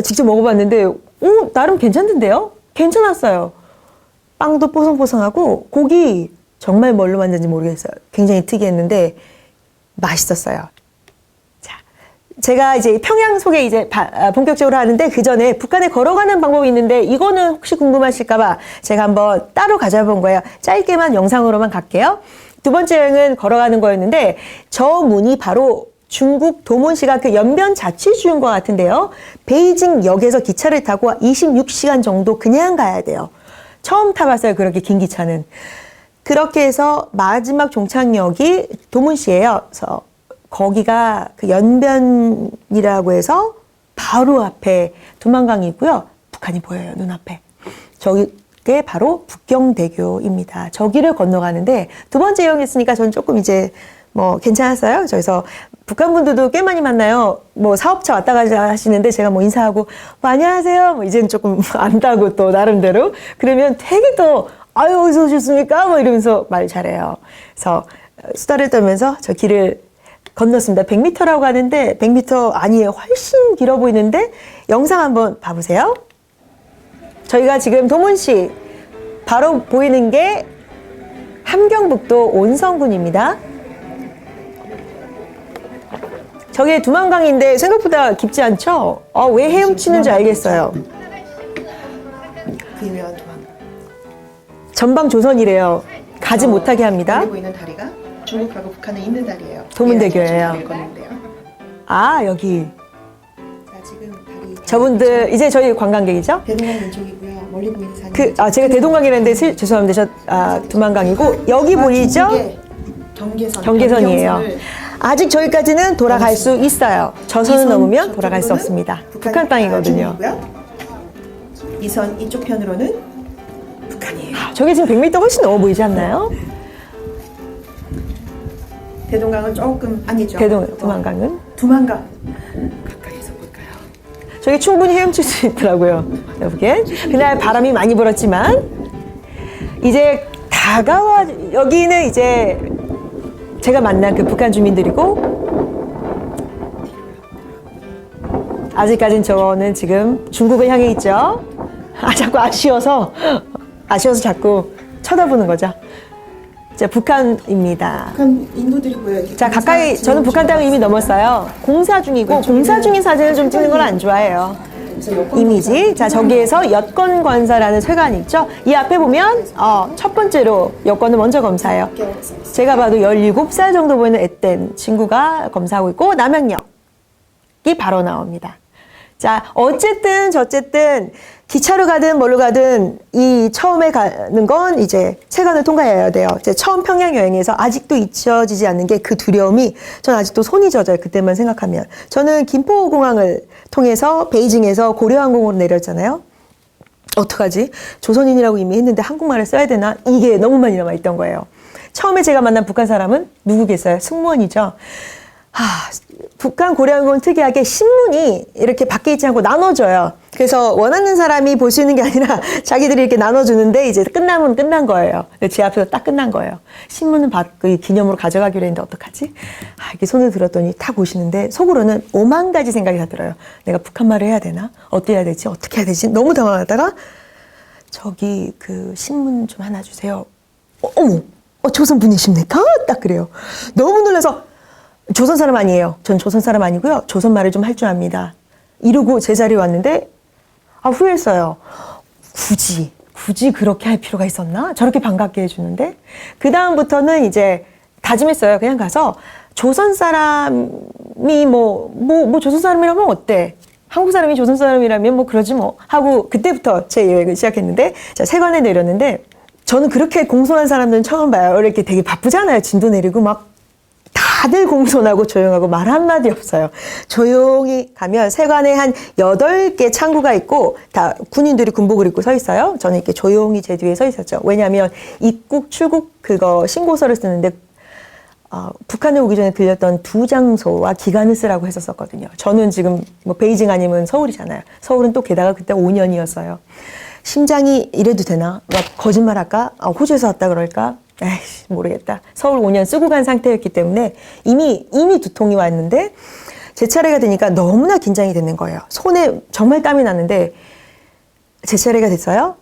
직접 먹어봤는데 나름 괜찮던데요? 괜찮았어요. 빵도 뽀송뽀송하고 고기 정말 뭘로 만든지 모르겠어요. 굉장히 특이했는데 맛있었어요. 제가 이제 평양 소개 이제 본격적으로 하는데 그 전에 북한에 걸어가는 방법이 있는데 이거는 혹시 궁금하실까봐 제가 한번 따로 가져본 거예요. 짧게만 영상으로만 갈게요. 두 번째 여행은 걸어가는 거였는데 저 문이 바로 중국 도문시가 그 연변 자치주인 것 같은데요. 베이징 역에서 기차를 타고 26시간 정도 그냥 가야 돼요. 처음 타봤어요. 그렇게 긴 기차는. 그렇게 해서 마지막 종착역이 도문시예요. 그래서 거기가 그 연변이라고 해서 바로 앞에 두만강이 있고요. 북한이 보여요. 눈앞에. 저게 바로 북경대교입니다. 저기를 건너가는데 두 번째 여행했으니까 저는 조금 이제 괜찮았어요. 그래서 북한 분들도 꽤 많이 만나요. 사업차 왔다 가자 하시는데 제가 인사하고 안녕하세요. 이제는 조금 안다고 또 나름대로. 그러면 되게 또 어디서 오셨습니까? 이러면서 말 잘해요. 그래서 수다를 떨면서 저 길을 건넜습니다. 100m라고 하는데 100m 아니에요. 훨씬 길어 보이는데 영상 한번 봐보세요. 저희가 지금 도문시 바로 보이는 게 함경북도 온성군입니다. 저게 두만강인데 생각보다 깊지 않죠? 왜 헤엄치는지 알겠어요. 그 유명한 도망. 전방 조선이래요. 가지 못하게 합니다. 멀리 보이는 다리가 중국하고 북한에 있는 다리예요. 도문대교예요. 다리를 걷는데요. 아, 여기. 자, 지금 다리. 저분들 이제 저희 관광객이죠? 대동강 왼쪽이고요. 멀리 보이는 산이. 제가 대동강이라는데 죄송합니다. 두만강이고 여기 보이죠? 경계선. 경계선이에요. 경계선을 아직 저기까지는 돌아갈 수 있어요. 저선을 이선 넘으면 돌아갈 수 저쪽으로는 없습니다. 북한 땅이거든요. 이선 이쪽 편으로는 북한이에요. 저게 지금 100m 훨씬 넘어 보이지 않나요? 대동강은 조금 아니죠. 두만강은? 두만강. 가까이서 볼까요? 저게 충분히 헤엄칠 수 있더라고요. 여기에. 그날 바람이 많이 불었지만 이제 여기는 이제 제가 만난 그 북한 주민들이고 아직까진 저는 지금 중국을 향해 있죠. 자꾸 아쉬워서 자꾸 쳐다보는 거죠. 자, 북한입니다. 북한 인부들이 보여요. 자, 가까이 저는 북한 땅을 이미 넘었어요. 공사 중이고 공사 중인 사진을 좀 찍는 걸 안 좋아해요. 이미지. 자, 저기에서 여권 관사라는 쇠관이 있죠. 이 앞에 보면 첫 번째로 여권을 먼저 검사해요. 제가 봐도 17살 정도 보이는 앳된 친구가 검사하고 있고 남양역이 바로 나옵니다. 자, 어쨌든 저쨌든 기차로 가든 뭘로 가든 이 처음에 가는 건 이제 세관을 통과해야 돼요. 이제 처음 평양 여행에서 아직도 잊혀지지 않는 게 그 두려움이 전 아직도 손이 젖어요. 그때만 생각하면. 저는 김포공항을 통해서 베이징에서 고려항공으로 내렸잖아요. 어떡하지? 조선인이라고 이미 했는데 한국말을 써야 되나? 이게 너무 많이 남아있던 거예요. 처음에 제가 만난 북한 사람은 누구겠어요? 승무원이죠. 북한 고려항공은 특이하게 신문이 이렇게 밖에 있지 않고 나눠줘요. 그래서 원하는 사람이 볼 수 있는 게 아니라 자기들이 이렇게 나눠주는데 이제 끝나면 끝난 거예요. 제 앞에서 딱 끝난 거예요. 신문은 기념으로 가져가기로 했는데 어떡하지? 이렇게 손을 들었더니 딱 보시는데 속으로는 5만 가지 생각이 다 들어요. 내가 북한말을 해야 되나? 어떻게 해야 되지? 어떻게 해야 되지? 너무 당황하다가 저기 그 신문 좀 하나 주세요. 어머! 조선 분이십니까? 딱 그래요. 너무 놀라서 조선 사람 아니에요. 전 조선 사람 아니고요. 조선 말을 좀 할 줄 압니다. 이러고 제 자리에 왔는데 후회했어요. 굳이 그렇게 할 필요가 있었나? 저렇게 반갑게 해주는데 그 다음부터는 이제 다짐했어요. 그냥 가서 조선 사람이 뭐 조선 사람이라면 어때? 한국 사람이 조선 사람이라면 뭐 그러지 뭐 하고 그때부터 제 여행을 시작했는데 자, 세관에 내렸는데 저는 그렇게 공손한 사람들은 처음 봐요. 이렇게 되게 바쁘잖아요. 진도 내리고 막 다들 공손하고 조용하고 말 한마디 없어요. 조용히 가면 세관에 한 8개 창구가 있고 다 군인들이 군복을 입고 서 있어요. 저는 이렇게 조용히 제 뒤에 서 있었죠. 왜냐하면 입국, 출국 그거 신고서를 쓰는데 북한에 오기 전에 들렸던 2장소와 기간을 쓰라고 했었거든요. 저는 지금 뭐 베이징 아니면 서울이잖아요. 서울은 또 게다가 그때 5년이었어요. 심장이 이래도 되나? 막 거짓말할까? 호주에서 왔다 그럴까? 에이씨, 모르겠다. 서울 5년 쓰고 간 상태였기 때문에 이미 두통이 왔는데 제 차례가 되니까 너무나 긴장이 되는 거예요. 손에 정말 땀이 났는데 제 차례가 됐어요.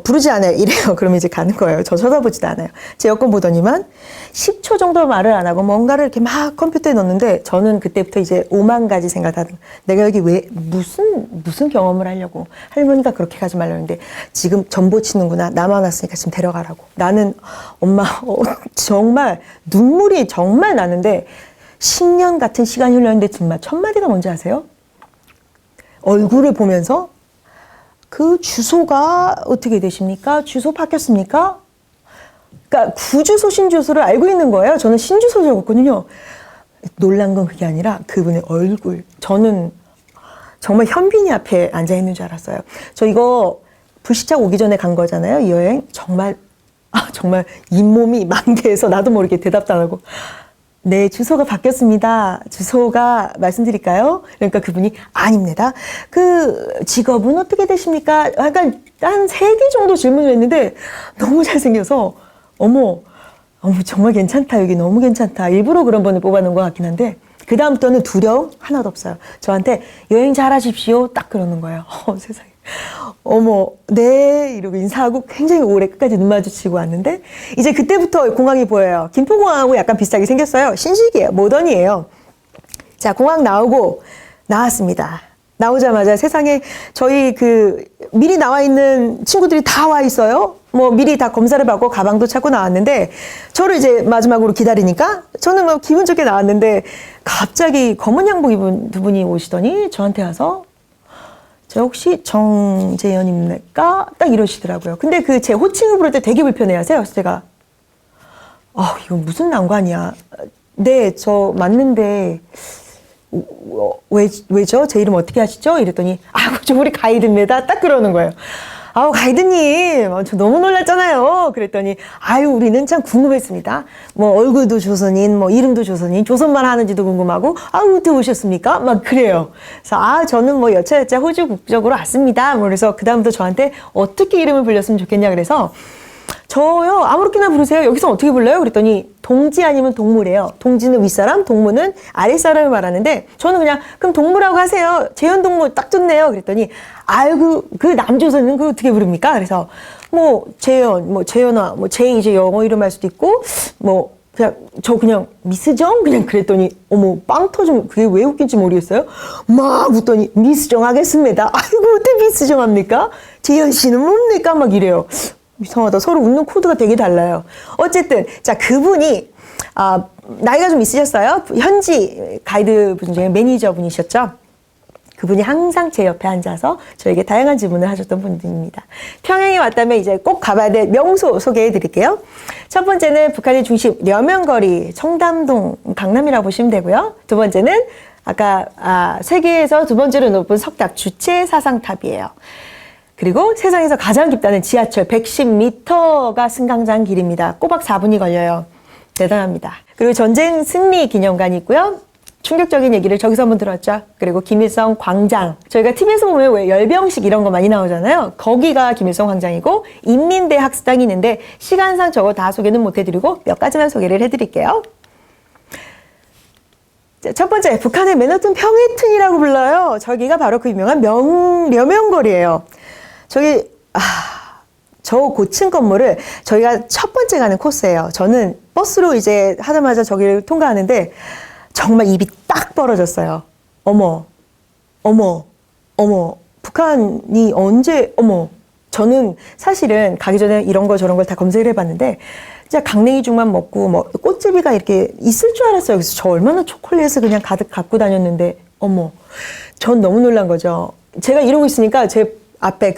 부르지 않아요. 이래요. 그러면 이제 가는 거예요. 저 쳐다보지도 않아요. 제 여권 보더니만 10초 정도 말을 안 하고 뭔가를 이렇게 막 컴퓨터에 넣는데 저는 그때부터 이제 5만 가지 생각하는 내가 여기 왜 무슨 경험을 하려고 할머니가 그렇게 가지 말라는데 지금 전보 치는구나. 나만 왔으니까 지금 데려가라고. 나는 엄마 정말 눈물이 정말 나는데 10년 같은 시간이 흘렀는데 정말 첫 마디가 뭔지 아세요? 얼굴을 보면서 그 주소가 어떻게 되십니까? 주소 바뀌었습니까? 그러니까 구주소, 신주소를 알고 있는 거예요. 저는 신주소 적었거든요. 놀란 건 그게 아니라 그분의 얼굴. 저는 정말 현빈이 앞에 앉아 있는 줄 알았어요. 저 이거 불시착 오기 전에 간 거잖아요. 이 여행. 정말 잇몸이 만개해서 나도 모르게 대답도 안 하고 네, 주소가 바뀌었습니다. 주소가 말씀드릴까요? 그러니까 그분이 아닙니다. 그 직업은 어떻게 되십니까? 약간 한 3개 정도 질문을 했는데 너무 잘생겨서 어머 정말 괜찮다. 여기 너무 괜찮다. 일부러 그런 분을 뽑아놓은 것 같긴 한데 그 다음부터는 두려움 하나도 없어요. 저한테 여행 잘하십시오. 딱 그러는 거예요. 세상에. 어머, 네 이러고 인사하고 굉장히 오래 끝까지 눈 마주치고 왔는데 이제 그때부터 공항이 보여요. 김포공항하고 약간 비슷하게 생겼어요. 신식이에요. 모던이에요. 자, 공항 나왔습니다. 나오자마자 세상에 저희 미리 나와 있는 친구들이 다 와 있어요. 뭐 미리 다 검사를 받고 가방도 찾고 나왔는데 저를 이제 마지막으로 기다리니까 저는 뭐 기분 좋게 나왔는데 갑자기 검은 양복 입은 두 분이 오시더니 저한테 와서 저 혹시 정재현입니까? 딱 이러시더라고요. 근데 제 호칭을 부를 때 되게 불편해하세요. 그래서 제가 이건 무슨 난관이야. 네, 저 맞는데 왜죠? 제 이름 어떻게 하시죠? 이랬더니 저 우리 가이드입니다. 딱 그러는 거예요. 가이드님, 저 너무 놀랐잖아요. 그랬더니 우리는 참 궁금했습니다. 뭐 얼굴도 조선인, 뭐 이름도 조선인, 조선말 하는지도 궁금하고 어떻게 오셨습니까? 막 그래요. 그래서 저는 뭐 여차여차 호주 국적으로 왔습니다. 뭐 그래서 그다음부터 저한테 어떻게 이름을 불렸으면 좋겠냐 그래서 저요 아무렇게나 부르세요. 여기서 어떻게 불러요? 그랬더니 동지 아니면 동무래요. 동지는 윗사람, 동무는 아랫사람을 말하는데 저는 그냥 그럼 동무라고 하세요. 재현 동무 딱 좋네요. 그랬더니 그 남조선은 그 어떻게 부릅니까? 그래서 뭐 재현, 뭐 재현아, 뭐 제이 이제 영어 이름 할 수도 있고 뭐 그냥 미스정 그냥 그랬더니 어머 빵 터지면 그게 왜 웃긴지 모르겠어요. 막 웃더니 미스정 하겠습니다. 어떻게 미스정 합니까? 재현 씨는 뭡니까? 막 이래요. 이상하다. 서로 웃는 코드가 되게 달라요. 어쨌든 자 그분이 나이가 좀 있으셨어요. 현지 가이드 분 중에 매니저 분이셨죠. 그분이 항상 제 옆에 앉아서 저에게 다양한 질문을 하셨던 분들입니다. 평양에 왔다면 이제 꼭 가봐야 될 명소 소개해 드릴게요. 첫 번째는 북한의 중심 려명거리 청담동 강남이라고 보시면 되고요. 두 번째는 아까 세계에서 두 번째로 높은 석탑 주체 사상탑이에요. 그리고 세상에서 가장 깊다는 지하철 110m가 승강장 길입니다. 꼬박 4분이 걸려요. 대단합니다. 그리고 전쟁 승리 기념관이 있고요. 충격적인 얘기를 저기서 한번 들었죠. 그리고 김일성 광장. 저희가 TV에서 보면 왜 열병식 이런 거 많이 나오잖아요. 거기가 김일성 광장이고 인민대 학습당이 있는데 시간상 저거 다 소개는 못 해드리고 몇 가지만 소개를 해드릴게요. 첫 번째, 북한의 맨하튼 평해튼이라고 불러요. 저기가 바로 그 유명한 려명거리예요. 저 고층 건물을 저희가 첫 번째 가는 코스예요. 저는 버스로 이제 하자마자 저기를 통과하는데 정말 입이 딱 벌어졌어요. 어머, 북한이 언제, 저는 사실은 가기 전에 이런 거 저런 걸 다 검색을 해봤는데 진짜 강냉이죽만 먹고 뭐 꽃제비가 이렇게 있을 줄 알았어요. 그래서 저 얼마나 초콜릿을 그냥 가득 갖고 다녔는데 전 너무 놀란 거죠. 제가 이러고 있으니까 제 앞에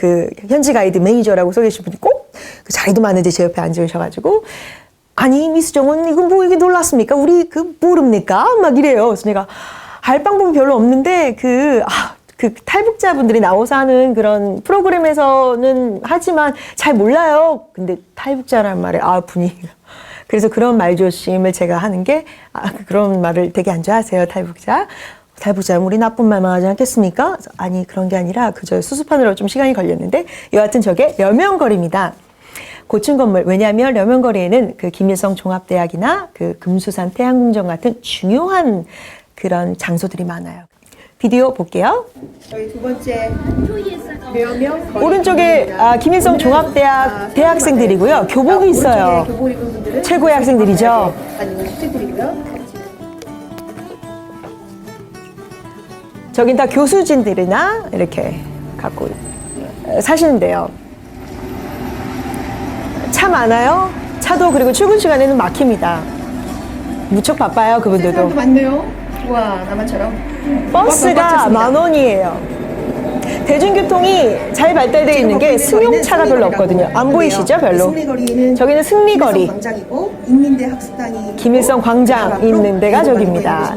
현지 가이드 매니저라고 써 계신 분이 꼭 자리도 많은데 제 옆에 앉으셔가지고 아니 미스정은 이거 뭐 이게 놀랐습니까? 우리 모릅니까? 막 이래요. 그래서 내가 알 방법이 별로 없는데 탈북자분들이 나와서 하는 그런 프로그램에서는 하지만 잘 몰라요. 근데 탈북자라는 말에 분위기가 그래서 그런 말조심을 제가 하는 게 그런 말을 되게 안 좋아하세요. 탈북자는 우리 나쁜 말만 하지 않겠습니까? 아니 그런 게 아니라 그저 수습하느라 좀 시간이 걸렸는데 여하튼 저게 려명거리입니다. 고층 건물. 왜냐하면 려명거리에는 김일성 종합대학이나 금수산 태양궁전 같은 중요한 그런 장소들이 많아요. 비디오 볼게요. 저희 두 번째 려명거리 오른쪽에 김일성 종합대학 대학생들이고요. 교복이 있어요. 교복 입은 분들은 최고의 학생들이죠. 다니는 학생들이고요. 저긴 다 교수진들이나 이렇게 갖고 사시는데요. 차 많아요. 차도 그리고 출근 시간에는 막힙니다. 무척 바빠요, 그분들도. 사람도 많네요. 와, 나만처럼. 버스가 10,000원이에요. 대중교통이 잘 발달되어 있는 게 승용차가 별로 없거든요. 안 보이시죠, 별로? 승리거리는 저기는 승리거리. 광장이고 인민대 학습당이 김일성 광장 있는 데가 저기입니다.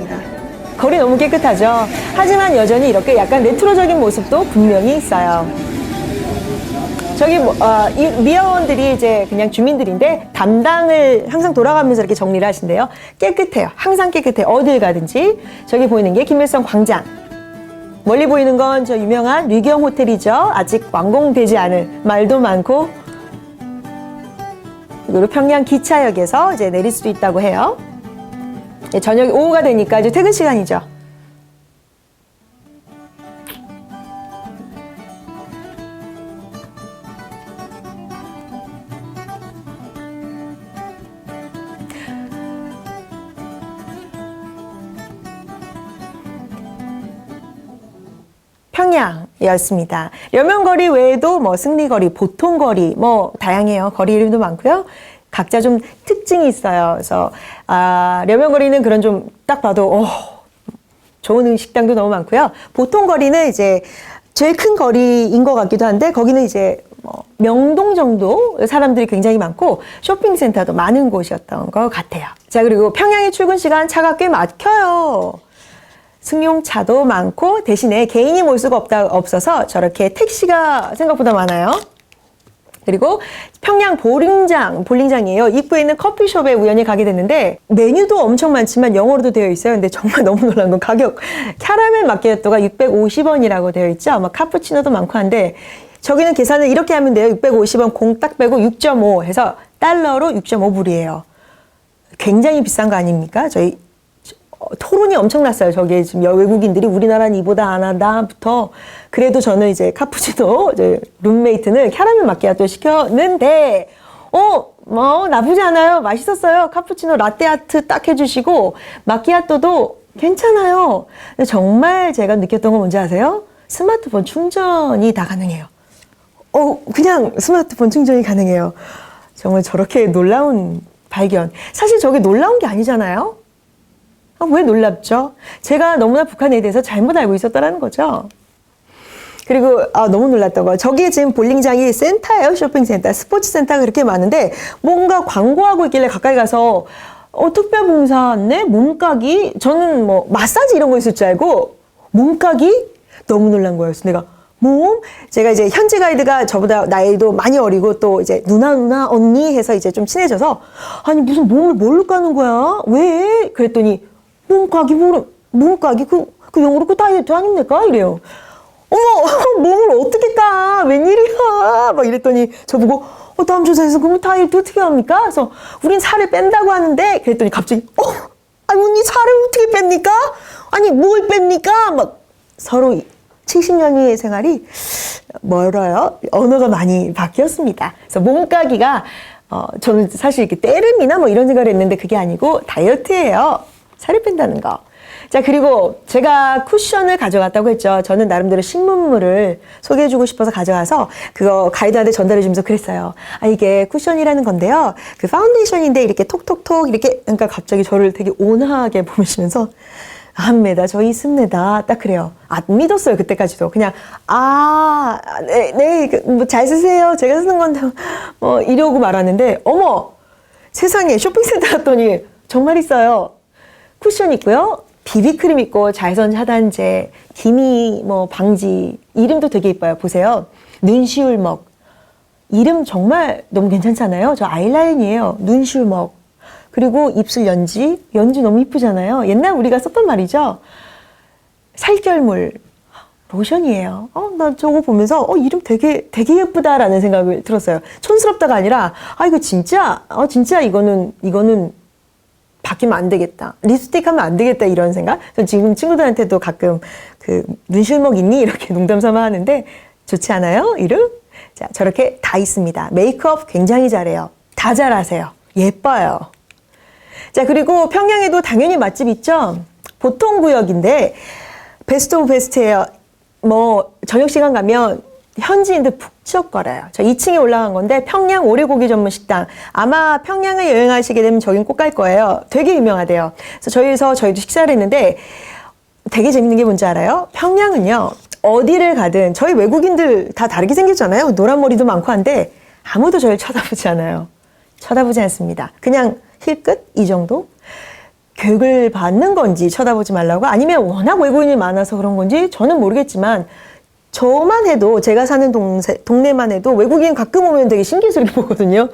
거리 너무 깨끗하죠. 하지만 여전히 이렇게 약간 레트로적인 모습도 분명히 있어요. 저기 이 미화원들이 이제 그냥 주민들인데 담당을 항상 돌아가면서 이렇게 정리를 하신대요. 깨끗해요. 항상 깨끗해요. 어딜 가든지. 저기 보이는 게 김일성 광장. 멀리 보이는 건 저 유명한 류경 호텔이죠. 아직 완공되지 않은 말도 많고. 그리고 평양 기차역에서 이제 내릴 수도 있다고 해요. 저녁 오후가 되니까 이제 퇴근 시간이죠. 평양이었습니다. 려면거리 외에도 뭐 승리거리, 보통거리, 뭐 다양해요. 거리 이름도 많고요. 각자 좀 특징이 있어요. 그래서 려면거리는 그런 좀 딱 봐도 좋은 식당도 너무 많고요. 보통거리는 이제 제일 큰 거리인 것 같기도 한데 거기는 이제 뭐 명동 정도 사람들이 굉장히 많고 쇼핑센터도 많은 곳이었던 것 같아요. 자, 그리고 평양의 출근 시간 차가 꽤 막혀요. 승용차도 많고 대신에 개인이 몰 수가 없어서 저렇게 택시가 생각보다 많아요. 그리고 평양 볼링장이에요. 입구에 있는 커피숍에 우연히 가게 됐는데 메뉴도 엄청 많지만 영어로도 되어 있어요. 근데 정말 너무 놀란 건 가격. 캐러멜 마키아토가 650원이라고 되어 있죠. 막 카푸치노도 많고 한데 저기는 계산을 이렇게 하면 돼요. 650원 공 딱 빼고 6.5 해서 달러로 6.5불이에요. 굉장히 비싼 거 아닙니까? 저희 토론이 엄청났어요. 저기에 지금 외국인들이 우리나라는 이보다 안 하다부터 그래도 저는 이제 카푸치노 이제 룸메이트는 캐러멜 마키아토 시켰는데 뭐 나쁘지 않아요. 맛있었어요. 카푸치노 라떼 아트 딱 해주시고 마키아토도 괜찮아요. 근데 정말 제가 느꼈던 건 뭔지 아세요? 스마트폰 충전이 다 가능해요. 그냥 스마트폰 충전이 가능해요. 정말 저렇게 놀라운 발견. 사실 저게 놀라운 게 아니잖아요. 왜 놀랍죠? 제가 너무나 북한에 대해서 잘못 알고 있었다는 거죠. 그리고 너무 놀랐던 거. 저기 지금 볼링장이 센터예요. 쇼핑센터, 스포츠센터가 그렇게 많은데 뭔가 광고하고 있길래 가까이 가서 특별봉사 안내? 몸가기? 저는 뭐 마사지 이런 거 있을 줄 알고 몸가기? 너무 놀란 거였어요. 내가 제가 이제 현지 가이드가 저보다 나이도 많이 어리고 또 이제 누나 언니 해서 이제 좀 친해져서 아니 무슨 몸을 뭘로 까는 거야? 왜? 그랬더니 몸가기 그 영어로 그 다이어트 아닙니까? 이래요. 어머 몸을 어떻게 까? 웬일이야? 막 이랬더니 저보고 다음 조사에서 그럼 다이어트 어떻게 합니까? 그래서 우린 살을 뺀다고 하는데 그랬더니 갑자기 아니 언니 살을 어떻게 뺍니까? 아니 뭘 뺍니까? 막 서로 70년의 생활이 멀어요. 언어가 많이 바뀌었습니다. 그래서 몸가기가 저는 사실 이렇게 때름이나 뭐 이런 생각을 했는데 그게 아니고 다이어트예요. 살을 뺀다는 거. 자, 그리고 제가 쿠션을 가져갔다고 했죠. 저는 나름대로 신문물을 소개해주고 싶어서 가져가서 그거 가이드한테 전달해주면서 그랬어요. 이게 쿠션이라는 건데요. 그 파운데이션인데 이렇게 톡톡톡 이렇게 그러니까 갑자기 저를 되게 온화하게 보시면서 합니다. 저 있습니다. 딱 그래요. 안 믿었어요. 그때까지도. 그냥, 네, 뭐 잘 쓰세요. 제가 쓰는 건데, 이러고 말하는데, 어머! 세상에 쇼핑센터 갔더니 정말 있어요. 쿠션 있고요. 비비크림 있고, 자외선 차단제, 기미 방지. 이름도 되게 이뻐요. 보세요. 눈시울먹. 이름 정말 너무 괜찮잖아요. 저 아이라인이에요. 눈시울먹. 그리고 입술 연지 너무 이쁘잖아요. 옛날 우리가 썼던 말이죠. 살결물 로션이에요. 나 저거 보면서 이름 되게 예쁘다라는 생각을 들었어요. 촌스럽다가 아니라 이거 진짜 이거는 바뀌면 안 되겠다. 립스틱 하면 안 되겠다 이런 생각. 저 지금 친구들한테도 가끔 그 눈실먹 있니? 이렇게 농담 삼아 하는데 좋지 않아요? 이름? 자, 저렇게 다 있습니다. 메이크업 굉장히 잘해요. 다 잘하세요. 예뻐요. 자, 그리고 평양에도 당연히 맛집 있죠. 보통 구역인데 베스트 오브 베스트예요. 저녁 시간 가면 현지인들 북적거려요. 저 2층에 올라간 건데 평양 오리고기 전문 식당. 아마 평양을 여행하시게 되면 저긴 꼭 갈 거예요. 되게 유명하대요. 그래서 저희도 식사를 했는데 되게 재밌는 게 뭔지 알아요? 평양은요. 어디를 가든 저희 외국인들 다 다르게 생겼잖아요. 노란 머리도 많고 한데 아무도 저를 쳐다보지 않아요. 쳐다보지 않습니다. 그냥 힐끗? 이 정도? 교육을 받는 건지 쳐다보지 말라고 아니면 워낙 외국인이 많아서 그런 건지 저는 모르겠지만 저만 해도 제가 사는 동네만 해도 외국인 가끔 오면 되게 신기스럽게 보거든요.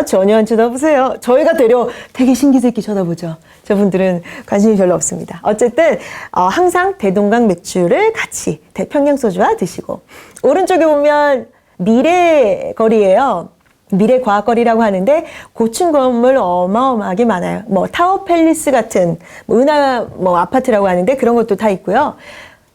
전혀 안 쳐다보세요. 저희가 되려 되게 신기스럽게 쳐다보죠. 저분들은 관심이 별로 없습니다. 어쨌든 항상 대동강 맥주를 같이 평양 소주와 드시고 오른쪽에 보면 미래거리예요. 미래과학거리라고 하는데 고층 건물 어마어마하게 많아요. 타워 팰리스 같은 은하 아파트라고 하는데 그런 것도 다 있고요.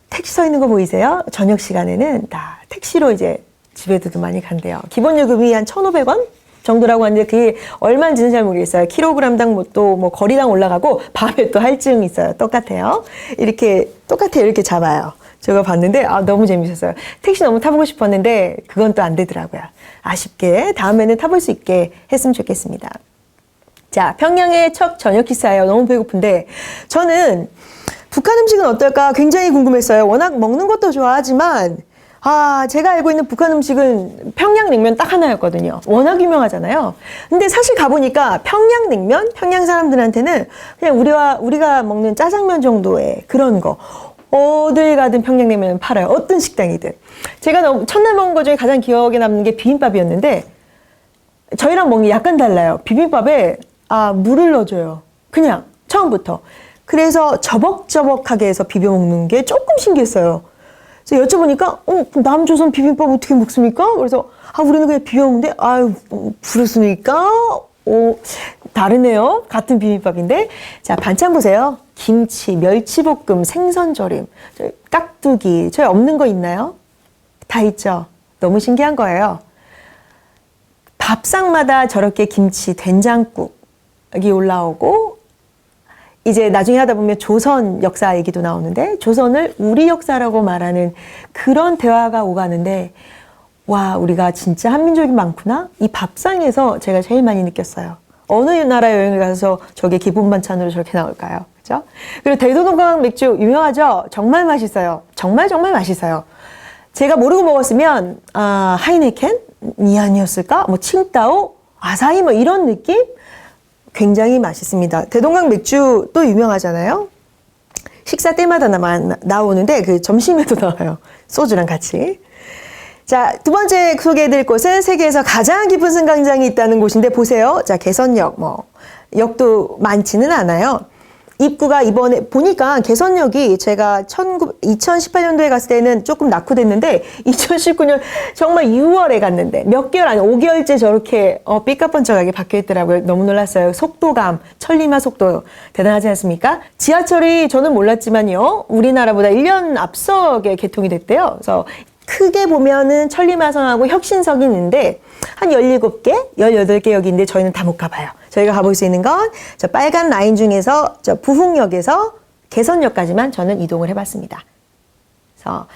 택시 서 있는 거 보이세요? 저녁 시간에는 다 택시로 이제 집에도 많이 간대요. 기본 요금이 한 1,500원 정도라고 하는데 그게 얼마인지는 잘 모르겠어요. 킬로그램당 또 거리당 올라가고 밤에 또 할증이 있어요. 똑같아요. 이렇게 잡아요. 제가 봤는데 너무 재밌었어요. 택시 너무 타보고 싶었는데 그건 또 안 되더라고요. 아쉽게 다음에는 타볼 수 있게 했으면 좋겠습니다. 자, 평양의 첫 저녁 키스예요. 너무 배고픈데 저는 북한 음식은 어떨까 굉장히 궁금했어요. 워낙 먹는 것도 좋아하지만 제가 알고 있는 북한 음식은 평양냉면 딱 하나였거든요. 워낙 유명하잖아요. 근데 사실 가보니까 평양냉면, 평양 사람들한테는 그냥 우리가 먹는 짜장면 정도의 그런 거. 어딜 가든 평양냉면은 팔아요. 어떤 식당이든. 제가 첫날 먹은 것 중에 가장 기억에 남는 게 비빔밥이었는데 저희랑 먹는 게 약간 달라요. 비빔밥에 물을 넣어줘요. 그냥 처음부터. 그래서 저벅저벅하게 해서 비벼 먹는 게 조금 신기했어요. 그래서 여쭤보니까 남조선 비빔밥 어떻게 먹습니까? 그래서 우리는 그냥 비벼 먹는데 부르스니까 다르네요. 같은 비빔밥인데. 자, 반찬 보세요. 김치, 멸치볶음, 생선조림, 깍두기. 저희 없는 거 있나요? 다 있죠. 너무 신기한 거예요. 밥상마다 저렇게 김치, 된장국이 올라오고 이제 나중에 하다 보면 조선 역사 얘기도 나오는데 조선을 우리 역사라고 말하는 그런 대화가 오가는데 와, 우리가 진짜 한민족이 많구나? 이 밥상에서 제가 제일 많이 느꼈어요. 어느 나라 여행을 가서 저게 기본 반찬으로 저렇게 나올까요? 그죠? 그리고 대도동강 맥주 유명하죠? 정말 맛있어요. 정말 맛있어요. 제가 모르고 먹었으면 하이네켄이 아니었을까? 칭따오, 아사히 이런 느낌? 굉장히 맛있습니다. 대동강 맥주 또 유명하잖아요. 식사 때마다 나오는데 그 점심에도 나와요. 소주랑 같이. 자, 두 번째 소개해드릴 곳은 세계에서 가장 깊은 승강장이 있다는 곳인데 보세요. 자, 개선역 역도 많지는 않아요. 입구가 이번에 보니까 개선역이 제가 2018년도에 갔을 때는 조금 낙후됐는데 2019년 정말 6월에 갔는데 몇 개월 아니 5개월째 저렇게 삐까뻔쩍하게 바뀌어있더라고요. 너무 놀랐어요. 속도감, 천리마 속도 대단하지 않습니까? 지하철이 저는 몰랐지만요. 우리나라보다 1년 앞서게 개통이 됐대요. 그래서 크게 보면은 천리마선하고 혁신석이 있는데 한 17개, 18개 역인데 저희는 다 못 가봐요. 저희가 가볼 수 있는 건 저 빨간 라인 중에서 저 부흥역에서 개선역까지만 저는 이동을 해봤습니다. 그래서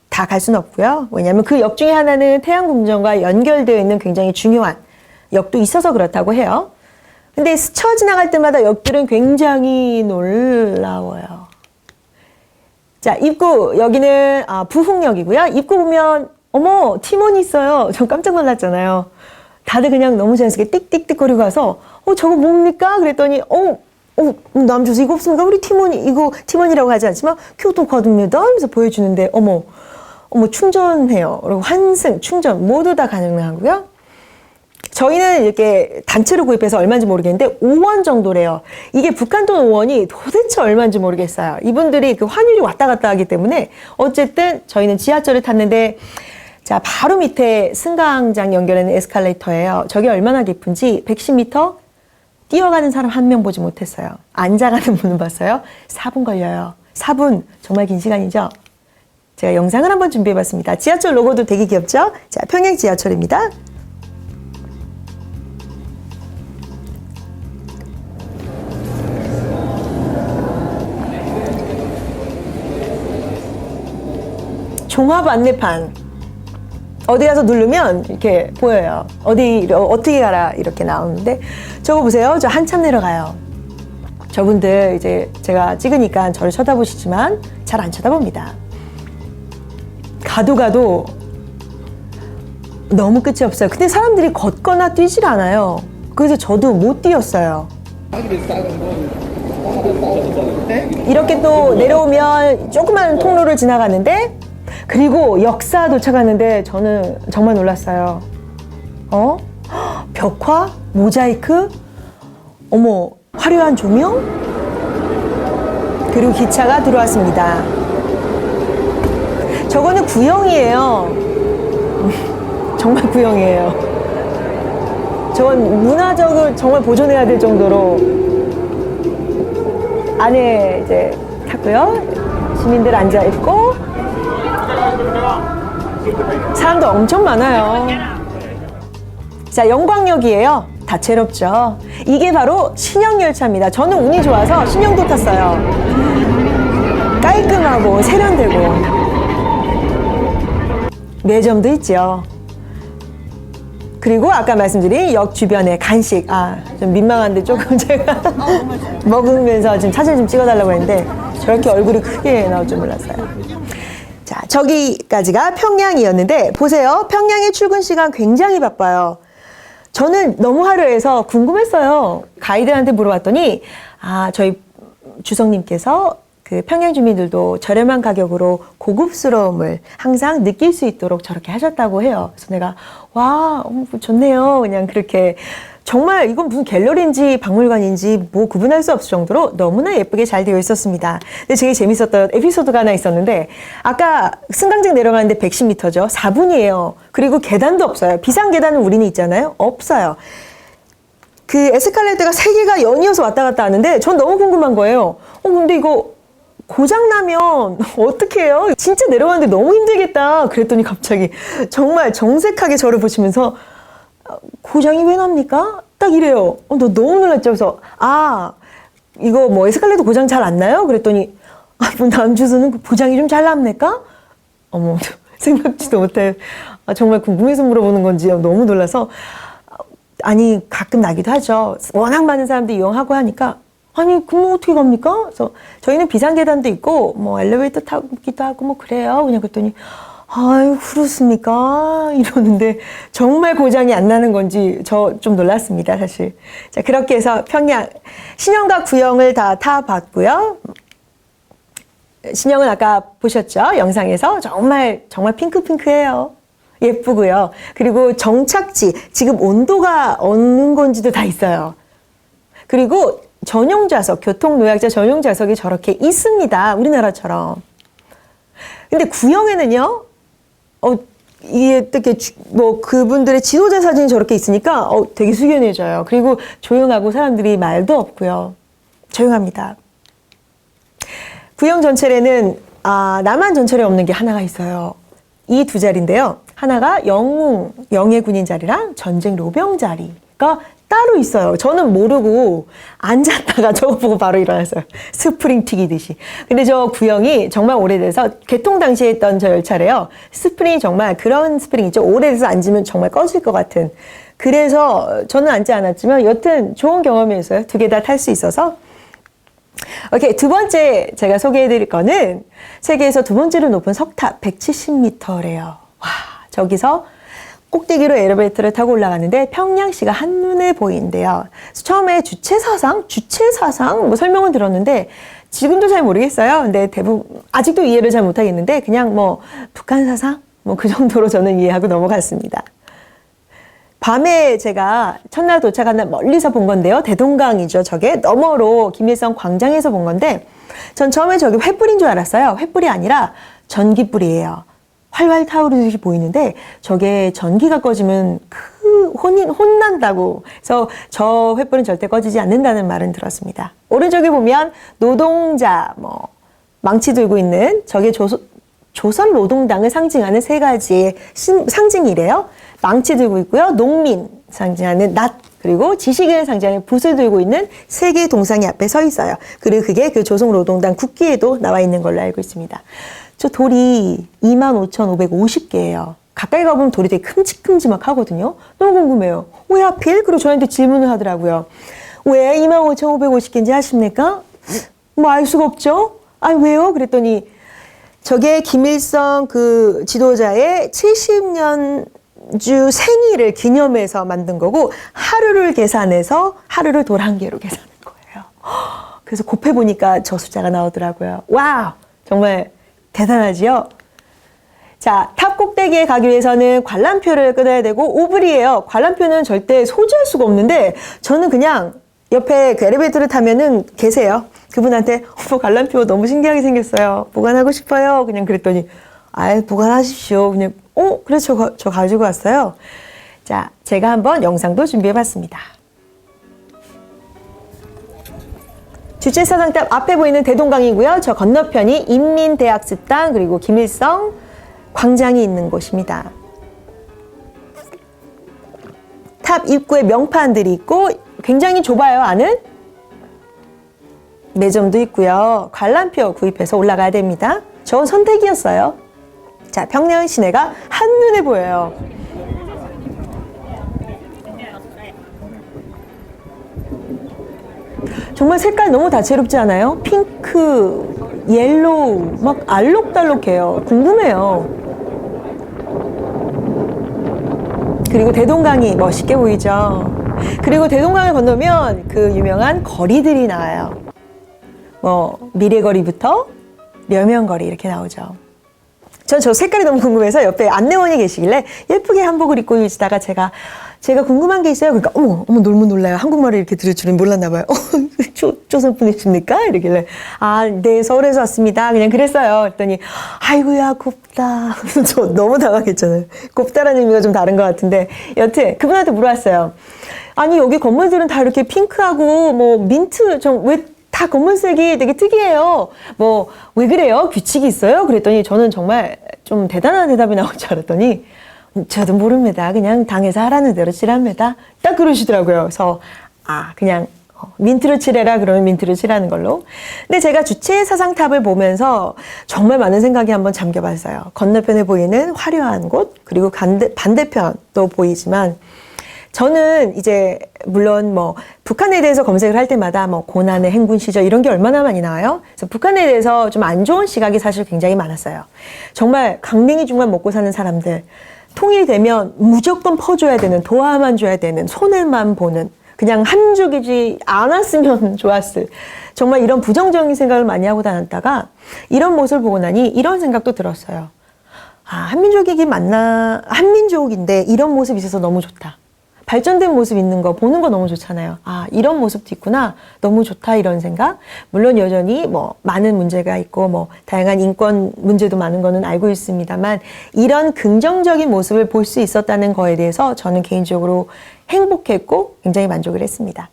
다 갈 수는 없고요. 왜냐하면 그 역 중에 하나는 태양궁전과 연결되어 있는 굉장히 중요한 역도 있어서 그렇다고 해요. 근데 스쳐 지나갈 때마다 역들은 굉장히 놀라워요. 자, 입구 여기는 부흥역이고요. 입구 보면 어머 팀원이 있어요. 전 깜짝 놀랐잖아요. 다들 그냥 너무 자연스럽게 띡띡띡거리고 가서 저거 뭡니까? 그랬더니 남조선 이거 없습니까? 우리 팀원이 이거 팀원이라고 하지 않지만 교통카드입니다. 하면서 보여주는데 어머 충전해요. 그리고 환승, 충전 모두 다 가능하고요. 저희는 이렇게 단체로 구입해서 얼마인지 모르겠는데 5원 정도래요. 이게 북한 돈 5원이 도대체 얼마인지 모르겠어요. 이분들이 그 환율이 왔다 갔다 하기 때문에 어쨌든 저희는 지하철을 탔는데 자, 바로 밑에 승강장 연결하는 에스컬레이터예요. 저게 얼마나 깊은지 110m 뛰어가는 사람 한 명 보지 못했어요. 앉아가는 분은 봤어요. 4분 걸려요. 4분 정말 긴 시간이죠. 제가 영상을 한번 준비해봤습니다. 지하철 로고도 되게 귀엽죠? 자, 평양 지하철입니다. 종합 안내판. 어디 가서 누르면 이렇게 보여요. 어떻게 가라 이렇게 나오는데 저거 보세요. 저 한참 내려가요. 저분들 이제 제가 찍으니까 저를 쳐다보시지만 잘 안 쳐다봅니다. 가도 너무 끝이 없어요. 근데 사람들이 걷거나 뛰질 않아요. 그래서 저도 못 뛰었어요. 이렇게 또 내려오면 조그만 통로를 지나가는데 그리고 역사 도착하는데 저는 정말 놀랐어요. 벽화? 모자이크? 어머, 화려한 조명? 그리고 기차가 들어왔습니다. 저거는 구형이에요. 정말 구형이에요. 저건 문화적으로 정말 보존해야 될 정도로 안에 이제 탔고요. 시민들 앉아있고 사람도 엄청 많아요. 자, 영광역이에요. 다채롭죠. 이게 바로 신형열차입니다. 저는 운이 좋아서 신형도 탔어요. 깔끔하고 세련되고 매점도 있죠. 그리고 아까 말씀드린 역 주변에 간식, 좀 민망한데 조금 제가 먹으면서 지금 사진 좀 찍어달라고 했는데 저렇게 얼굴이 크게 나올 줄 몰랐어요. 자, 저기까지가 평양이었는데 보세요. 평양의 출근 시간 굉장히 바빠요. 저는 너무 화려해서 궁금했어요. 가이드한테 물어봤더니 저희 주성님께서 그 평양 주민들도 저렴한 가격으로 고급스러움을 항상 느낄 수 있도록 저렇게 하셨다고 해요. 그래서 내가 와, 좋네요. 그냥 그렇게 정말 이건 무슨 갤러리인지 박물관인지 뭐 구분할 수 없을 정도로 너무나 예쁘게 잘 되어 있었습니다. 근데 되게 재밌었던 에피소드가 하나 있었는데 아까 승강장 내려가는데 110m죠. 4분이에요. 그리고 계단도 없어요. 비상 계단은 우리는 있잖아요. 없어요. 그 에스컬레이터가 3개가 연이어서 왔다 갔다 하는데 전 너무 궁금한 거예요. 근데 이거 고장나면 어떻게 해요? 진짜 내려가는데 너무 힘들겠다. 그랬더니 갑자기 정말 정색하게 저를 보시면서 고장이 왜 납니까? 딱 이래요. 너 너무 놀랐죠? 그래서 이거 뭐 에스컬레이터 고장 잘 안 나요? 그랬더니 뭐 다음 주소는 고장이 좀 잘 납니까? 어머, 생각지도 못해. 정말 궁금해서 물어보는 건지 너무 놀라서 아니 가끔 나기도 하죠. 워낙 많은 사람들이 이용하고 하니까 그럼 어떻게 갑니까? 그래서 저희는 비상계단도 있고 뭐 엘리베이터 타기도 하고 뭐 그래요. 그냥 그랬더니 아유 그렇습니까? 이러는데 정말 고장이 안 나는 건지 저 좀 놀랐습니다, 사실. 자, 그렇게 해서 평양 신영과 구영을 다 타봤고요. 신영은 아까 보셨죠? 영상에서 정말 핑크핑크해요. 예쁘고요. 그리고 정착지, 지금 온도가 어느 건지도 다 있어요. 그리고 전용 좌석, 교통노약자 전용 좌석이 저렇게 있습니다. 우리나라처럼. 근데 구영에는요, 이게 어떻게, 그분들의 지도자 사진이 저렇게 있으니까, 되게 숙연해져요. 그리고 조용하고 사람들이 말도 없고요. 조용합니다. 구영 전철에는, 남한 전철에 없는 게 하나가 있어요. 이 두 자리인데요. 하나가 영해 군인 자리랑 전쟁 로병 자리가 따로 있어요. 저는 모르고 앉았다가 저거 보고 바로 일어났어요. 스프링 튀기듯이. 근데 저 구형이 정말 오래돼서 개통 당시에 했던 저 열차래요. 스프링이 정말 그런 스프링 있죠. 오래돼서 앉으면 정말 꺼질 것 같은. 그래서 저는 앉지 않았지만 여튼 좋은 경험이었어요. 2개 다 탈 수 있어서. 오케이, 두 번째 제가 소개해드릴 거는 세계에서 두 번째로 높은 석탑 170m래요. 와, 저기서 꼭대기로 엘리베이터를 타고 올라가는데 평양시가 한눈에 보이는데요. 처음에 주체사상 뭐 설명은 들었는데 지금도 잘 모르겠어요. 근데 대부분 아직도 이해를 잘 못하겠는데 그냥 뭐 북한 사상 뭐 그 정도로 저는 이해하고 넘어갔습니다. 밤에 제가 첫날 도착한 날 멀리서 본 건데요. 대동강이죠. 저게 너머로 김일성 광장에서 본 건데 전 처음에 저게 횃불인 줄 알았어요. 횃불이 아니라 전기불이에요. 활활 타오르듯이 보이는데 저게 전기가 꺼지면 혼난다고. 그래서 저 횃불은 절대 꺼지지 않는다는 말은 들었습니다. 오른쪽에 보면 노동자, 망치 들고 있는 저게 조선 노동당을 상징하는 3가지의 상징이래요. 망치 들고 있고요. 농민 상징하는 낫, 그리고 지식인을 상징하는 붓을 들고 있는 3개의 동상이 앞에 서 있어요. 그리고 그게 그 조선 노동당 국기에도 나와 있는 걸로 알고 있습니다. 저 돌이 25,550개예요. 가까이 가보면 돌이 되게 큼직큼직막 하거든요. 너무 궁금해요. 왜 하필? 그리고 저한테 질문을 하더라고요. 왜 25,550개인지 아십니까? 뭐 알 수가 없죠? 왜요? 그랬더니 저게 김일성 그 지도자의 70년주 생일을 기념해서 만든 거고 하루를 계산해서 하루를 돌 1개로 계산한 거예요. 그래서 곱해보니까 저 숫자가 나오더라고요. 와우! 정말 대단하지요? 자, 탑 꼭대기에 가기 위해서는 관람표를 끊어야 되고 오불이에요. 관람표는 절대 소지할 수가 없는데 저는 그냥 옆에 그 엘리베이터를 타면은 계세요. 그분한테 관람표 너무 신기하게 생겼어요. 보관하고 싶어요. 그냥 그랬더니 보관하십시오. 그냥 그래서 저 가지고 왔어요. 자, 제가 한번 영상도 준비해봤습니다. 주체사상탑 앞에 보이는 대동강이고요. 저 건너편이 인민대학습당 그리고 김일성 광장이 있는 곳입니다. 탑 입구에 명판들이 있고 굉장히 좁아요. 안은 매점도 있고요. 관람표 구입해서 올라가야 됩니다. 좋은 선택이었어요. 자, 평양 시내가 한눈에 보여요. 정말 색깔 너무 다채롭지 않아요? 핑크, 옐로우, 막 알록달록해요. 궁금해요. 그리고 대동강이 멋있게 보이죠. 그리고 대동강을 건너면 그 유명한 거리들이 나와요. 뭐 미래거리부터 려면거리 이렇게 나오죠. 전 저 색깔이 너무 궁금해서 옆에 안내원이 계시길래 예쁘게 한복을 입고 계시다가 제가 궁금한 게 있어요. 그러니까 어머 너무 놀라요. 한국말을 이렇게 들을 줄은 몰랐나 봐요. 조선 분이십니까? 이러길래 네, 서울에서 왔습니다. 그냥 그랬어요. 그랬더니 아이고야 곱다. 저 너무 당황했잖아요. 곱다라는 의미가 좀 다른 것 같은데 여튼 그분한테 물어봤어요. 아니 여기 건물들은 다 이렇게 핑크하고 뭐 민트 왜 다 검은색이 되게 특이해요. 뭐 왜 그래요? 규칙이 있어요? 그랬더니 저는 정말 좀 대단한 대답이 나올 줄 알았더니 저도 모릅니다. 그냥 당에서 하라는 대로 칠합니다. 딱 그러시더라고요. 그래서 그냥 민트로 칠해라 그러면 민트로 칠하는 걸로. 근데 제가 주체 사상탑을 보면서 정말 많은 생각이 한번 잠겨봤어요. 건너편에 보이는 화려한 곳 그리고 반대편도 보이지만 저는 이제 물론 뭐 북한에 대해서 검색을 할 때마다 뭐 고난의 행군 시절 이런 게 얼마나 많이 나와요. 그래서 북한에 대해서 좀 안 좋은 시각이 사실 굉장히 많았어요. 정말 강냉이 죽만 먹고 사는 사람들, 통일되면 무조건 퍼줘야 되는, 도와만 줘야 되는, 손해만 보는, 그냥 한죽이지 않았으면 좋았을, 정말 이런 부정적인 생각을 많이 하고 다녔다가 이런 모습을 보고 나니 이런 생각도 들었어요. 한민족이긴 맞나, 한민족인데 이런 모습이 있어서 너무 좋다. 발전된 모습 있는 거 보는 거 너무 좋잖아요. 이런 모습도 있구나. 너무 좋다 이런 생각. 물론 여전히 뭐 많은 문제가 있고 뭐 다양한 인권 문제도 많은 거는 알고 있습니다만 이런 긍정적인 모습을 볼 수 있었다는 거에 대해서 저는 개인적으로 행복했고 굉장히 만족을 했습니다.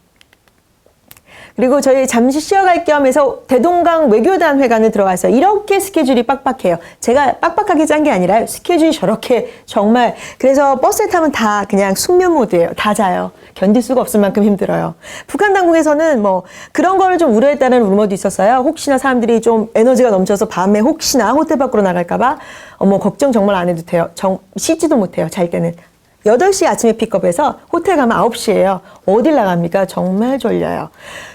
그리고 저희 잠시 쉬어갈 겸 해서 대동강 외교단 회관을 들어가서 이렇게 스케줄이 빡빡해요. 제가 빡빡하게 짠 게 아니라 스케줄이 저렇게 정말 그래서 버스에 타면 다 그냥 숙면 모드예요. 다 자요. 견딜 수가 없을 만큼 힘들어요. 북한 당국에서는 뭐 그런 거를 좀 우려했다는 루머도 있었어요. 혹시나 사람들이 좀 에너지가 넘쳐서 밤에 혹시나 호텔 밖으로 나갈까 봐 걱정 정말 안 해도 돼요. 씻지도 못해요. 잘 때는. 8시 아침에 픽업해서 호텔 가면 9시예요. 어딜 나갑니까? 정말 졸려요.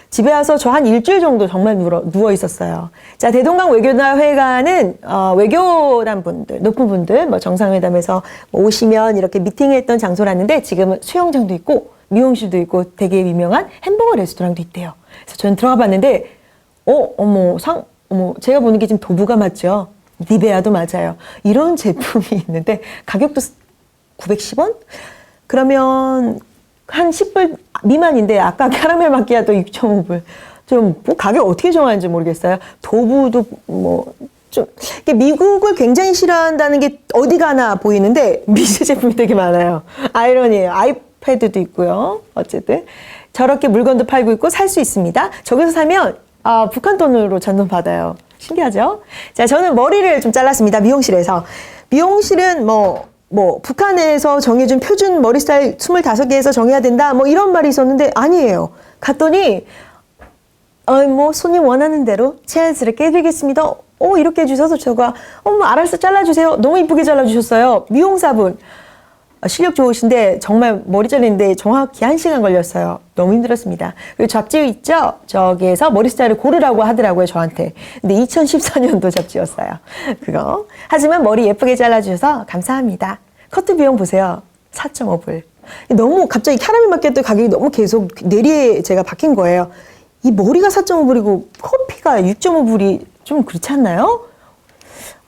집에 와서 저 한 일주일 정도 정말 누워 있었어요. 자, 대동강 외교단 회관은 외교단 분들, 높은 분들, 뭐 정상회담에서 오시면 이렇게 미팅했던 장소라는데 지금은 수영장도 있고 미용실도 있고 되게 유명한 햄버거 레스토랑도 있대요. 그래서 저는 들어가 봤는데, 제가 보는 게 지금 도부가 맞죠? 니베아도 맞아요. 이런 제품이 있는데 가격도 910원? 그러면 한 10불 미만인데 아까 캐러멜 마키아토 6.5불. 좀 뭐 가격 어떻게 정하는지 모르겠어요. 도부도 좀 미국을 굉장히 싫어한다는 게 어디 가나 보이는데 미세 제품이 되게 많아요. 아이러니에요. 아이패드도 있고요. 어쨌든 저렇게 물건도 팔고 있고 살 수 있습니다. 저기서 사면 북한 돈으로 잔돈 받아요. 신기하죠? 자, 저는 머리를 좀 잘랐습니다. 미용실에서. 미용실은 북한에서 정해준 표준 머리 스타일 25개에서 정해야 된다. 이런 말이 있었는데 아니에요. 갔더니 손님 원하는 대로 제한스럽게 해드리겠습니다. 이렇게 해주셔서 제가 알아서 잘라주세요. 너무 이쁘게 잘라주셨어요. 미용사분 실력 좋으신데 정말 머리 자르는데 정확히 1시간 걸렸어요. 너무 힘들었습니다. 그리고 잡지 있죠? 저기에서 머리 스타일을 고르라고 하더라고요, 저한테. 근데 2014년도 잡지였어요. 그거. 하지만 머리 예쁘게 잘라주셔서 감사합니다. 커트 비용 보세요. 4.5불. 너무 갑자기 캐러멜 마키아토 가격이 너무 계속 내리에 제가 박힌 거예요. 이 머리가 4.5불이고 커피가 6.5불이 좀 그렇지 않나요?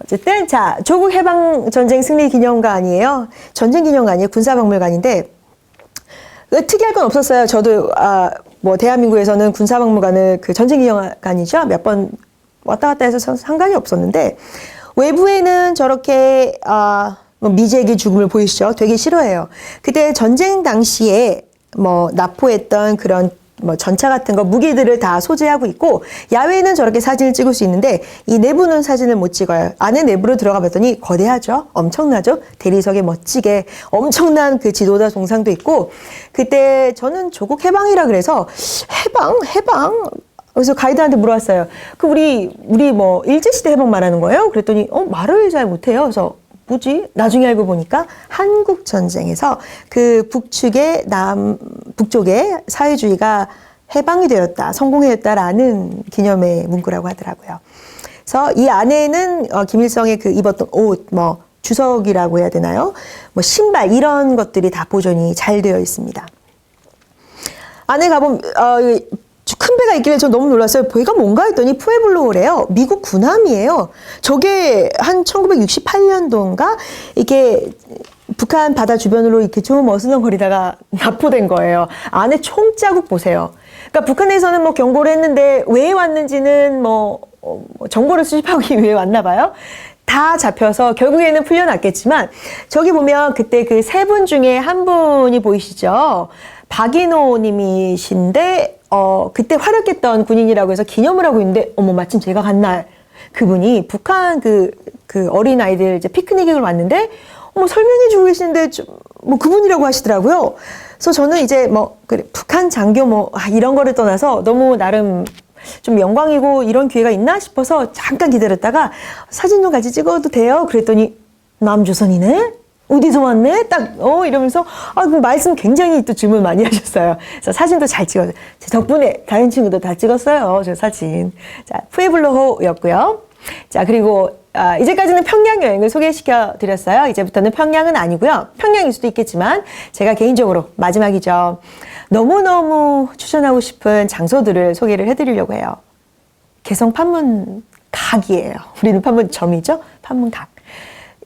어쨌든 자, 조국 해방 전쟁 승리 기념관이에요. 전쟁 기념관이에요. 군사박물관인데 특이할 건 없었어요. 저도 대한민국에서는 군사박물관을 그 전쟁 기념관이죠. 몇 번 왔다 갔다 해서 상관이 없었는데 외부에는 저렇게 미제기 죽음을 보이시죠? 되게 싫어해요. 그때 전쟁 당시에 납포했던 그런 전차 같은 거 무기들을 다 소지하고 있고 야외에는 저렇게 사진을 찍을 수 있는데 이 내부는 사진을 못 찍어요. 안에 내부로 들어가 봤더니 거대하죠. 엄청나죠. 대리석에 멋지게 엄청난 그 지도자 동상도 있고 그때 저는 조국 해방이라 그래서 해방 그래서 가이드한테 물어봤어요. 그 우리 뭐 일제시대 해방 말하는 거예요? 그랬더니 말을 잘 못해요. 그래서 뭐지? 나중에 알고 보니까 한국 전쟁에서 그 북쪽에 사회주의가 해방이 되었다, 성공했다라는 기념의 문구라고 하더라고요. 그래서 이 안에는 김일성의 그 입었던 옷, 뭐 주석이라고 해야 되나요? 뭐 신발 이런 것들이 다 보존이 잘 되어 있습니다. 안에 가보면 큰 배가 있길래 저 너무 놀랐어요. 배가 뭔가 했더니 푸에블로우래요. 미국 군함이에요. 저게 한 1968년도인가 이게 북한 바다 주변으로 이렇게 좀 어슬렁거리다가 납포된 거예요. 안에 총자국 보세요. 그러니까 북한에서는 뭐 경고를 했는데 왜 왔는지는 정보를 수집하기 위해 왔나 봐요. 다 잡혀서 결국에는 풀려났겠지만 저기 보면 그때 그 세 분 중에 한 분이 보이시죠? 박인호 님이신데 그때 활약했던 군인이라고 해서 기념을 하고 있는데 마침 제가 간 날 그분이 북한 그 어린 아이들 이제 피크닉을 왔는데 설명해 주고 계시는데 뭐 그분이라고 하시더라고요. 그래서 저는 이제 그래, 북한 장교 이런 거를 떠나서 너무 나름 좀 영광이고 이런 기회가 있나 싶어서 잠깐 기다렸다가 사진 좀 같이 찍어도 돼요? 그랬더니 남조선이네? 어디서 왔네? 딱 이러면서 그 말씀 굉장히 또 질문 많이 하셨어요. 그래서 사진도 잘 찍어요. 제 덕분에 다른 친구도 다 찍었어요. 저 사진. 자, 푸에블로호였고요. 자, 그리고 이제까지는 평양 여행을 소개시켜 드렸어요. 이제부터는 평양은 아니고요. 평양일 수도 있겠지만 제가 개인적으로 마지막이죠. 너무너무 추천하고 싶은 장소들을 소개를 해드리려고 해요. 개성 판문각이에요. 우리는 판문점이죠. 판문각.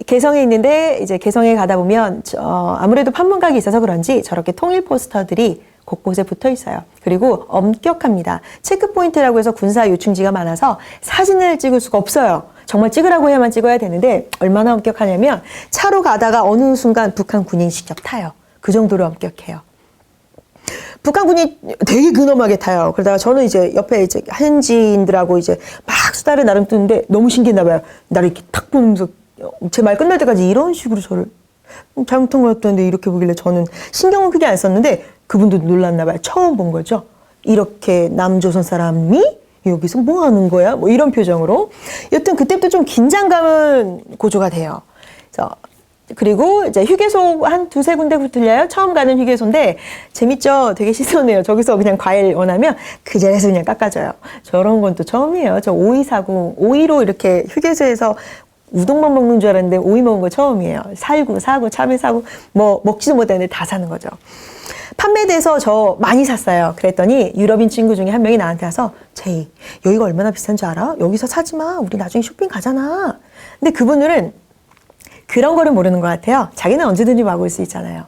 개성에 있는데 이제 개성에 가다 보면 아무래도 판문각이 있어서 그런지 저렇게 통일 포스터들이 곳곳에 붙어 있어요. 그리고 엄격합니다. 체크포인트라고 해서 군사 요충지가 많아서 사진을 찍을 수가 없어요. 정말 찍으라고 해야만 찍어야 되는데 얼마나 엄격하냐면 차로 가다가 어느 순간 북한 군인 직접 타요. 그 정도로 엄격해요. 북한 군이 되게 근엄하게 타요. 그러다가 저는 이제 옆에 이제 현지인들하고 이제 막 수다를 나름 뜨는데 너무 신기했나 봐요. 나를 이렇게 탁 보면서 제 말 끝날 때까지 이런 식으로 저를 잘못한 것 같던데 이렇게 보길래 저는 신경은 크게 안 썼는데 그분도 놀랐나 봐요. 처음 본 거죠. 이렇게 남조선 사람이 여기서 뭐 하는 거야? 뭐 이런 표정으로. 여튼 그때부터 좀 긴장감은 고조가 돼요. 그리고 이제 휴게소 한 두세 군데 들려요. 처음 가는 휴게소인데 재밌죠? 되게 신선해요. 저기서 그냥 과일 원하면 그 자리에서 그냥 깎아줘요. 저런 건 또 처음이에요. 저 오이 사고 오이로 이렇게 휴게소에서 우동만 먹는 줄 알았는데 오이 먹은 거 처음이에요. 살구 사고 참외 사고 뭐 먹지도 못했는데 다 사는 거죠. 판매돼서 저 많이 샀어요. 그랬더니 유럽인 친구 중에 한 명이 나한테 와서 제이 여기가 얼마나 비싼 줄 알아? 여기서 사지 마. 우리 나중에 쇼핑 가잖아. 근데 그분들은 그런 거를 모르는 것 같아요. 자기는 언제든지 와볼 수 있잖아요.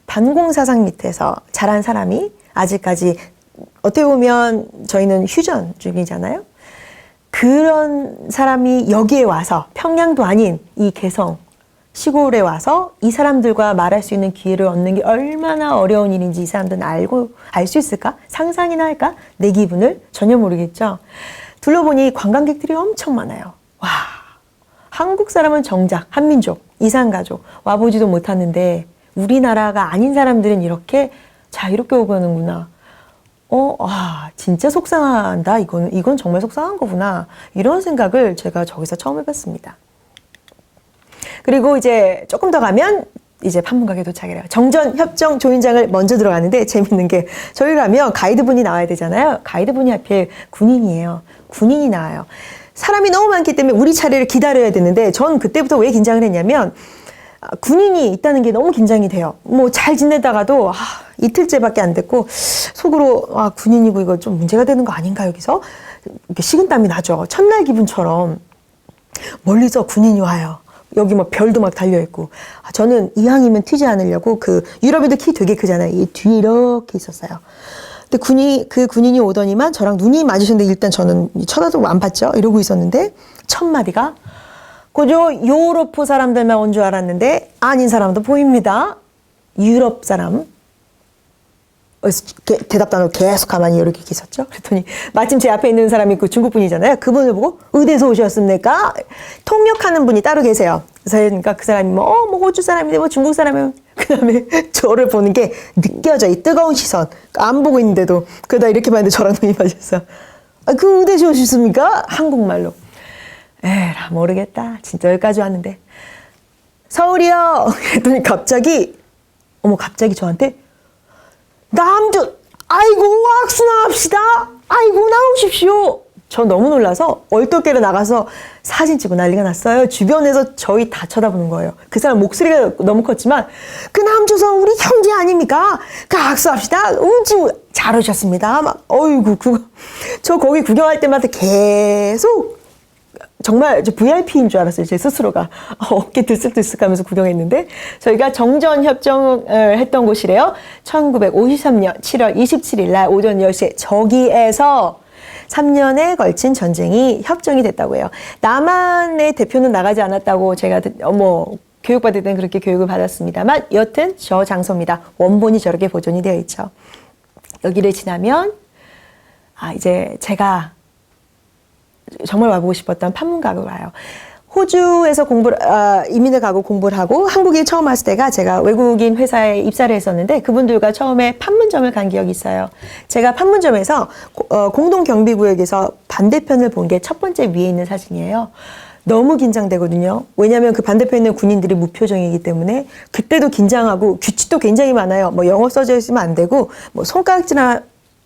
반공사상 밑에서 자란 사람이 아직까지 어떻게 보면 저희는 휴전 중이잖아요. 그런 사람이 여기에 와서 평양도 아닌 이 개성 시골에 와서 이 사람들과 말할 수 있는 기회를 얻는 게 얼마나 어려운 일인지 이 사람들은 알 수 있을까? 상상이나 할까? 내 기분을 전혀 모르겠죠. 둘러보니 관광객들이 엄청 많아요. 와, 한국 사람은 정작 한민족, 이산가족 와보지도 못하는데 우리나라가 아닌 사람들은 이렇게 자유롭게 오고 가는구나. 진짜 속상한다. 이건 정말 속상한 거구나. 이런 생각을 제가 저기서 처음 해봤습니다. 그리고 이제 조금 더 가면 이제 판문각에 도착해요. 정전협정 조인장을 먼저 들어가는데 재밌는 게 저희 가면 가이드분이 나와야 되잖아요. 가이드분이 하필 군인이에요. 군인이 나와요. 사람이 너무 많기 때문에 우리 차례를 기다려야 되는데 전 그때부터 왜 긴장을 했냐면 군인이 있다는 게 너무 긴장이 돼요. 뭐 잘 지내다가도 이틀째밖에 안 됐고 속으로 군인이고 이거 좀 문제가 되는 거 아닌가 여기서 이렇게 식은땀이 나죠. 첫날 기분처럼 멀리서 군인이 와요. 여기 뭐 별도 막 달려있고 저는 이왕이면 튀지 않으려고 그 유럽애들 키 되게 크잖아요. 이 뒤에 이렇게 있었어요. 근데 그 군인이 오더니만 저랑 눈이 마주쳤는데 일단 저는 쳐다도 안 봤죠. 이러고 있었는데 첫 마디가 그저 요로포 사람들만 온 줄 알았는데 아닌 사람도 보입니다. 유럽 사람. 대답도 안 하고 계속 가만히 이렇게 있었죠. 그랬더니 마침 제 앞에 있는 사람이 그 중국 분이잖아요. 그분을 보고 어디서 오셨습니까? 통역하는 분이 따로 계세요. 그러니까 그 사람이 뭐 호주 사람인데 뭐 중국 사람이면 그다음에 저를 보는 게 느껴져. 이 뜨거운 시선. 안 보고 있는데도 그러다 이렇게 봤는데 저랑 눈이 맞았어. 그 대시 오셨습니까? 한국말로. 에라 모르겠다. 진짜 여기까지 왔는데. 서울이요. 그랬더니 갑자기 저한테 남주 아이고 악수나 합시다. 아이고 나오십시오. 저 너무 놀라서 얼떨결에 나가서 사진 찍고 난리가 났어요. 주변에서 저희 다 쳐다보는 거예요. 그 사람 목소리가 너무 컸지만 그 남조선 우리 형제 아닙니까? 그 악수합시다. 잘 오셨습니다. 막 어이구 저 거기 구경할 때마다 계속 정말 저 VIP인 줄 알았어요. 제 스스로가 어깨 들썩들썩하면서 구경했는데 저희가 정전 협정을 했던 곳이래요. 1953년 7월 27일 날 오전 10시에 저기에서 3년에 걸친 전쟁이 협정이 됐다고 해요. 남한의 대표는 나가지 않았다고 제가 교육받을 때는 그렇게 교육을 받았습니다만 여튼 저 장소입니다. 원본이 저렇게 보존이 되어 있죠. 여기를 지나면 이제 제가 정말 와보고 싶었던 판문각을 와요. 호주에서 이민을 가고 공부를 하고 한국에 처음 왔을 때가 제가 외국인 회사에 입사를 했었는데 그분들과 처음에 판문점을 간 기억이 있어요. 제가 판문점에서 공동경비구역에서 반대편을 본 게 첫 번째 위에 있는 사진이에요. 너무 긴장되거든요. 왜냐하면 그 반대편에 있는 군인들이 무표정이기 때문에 그때도 긴장하고 규칙도 굉장히 많아요. 영어 써져 있으면 안 되고 손가락질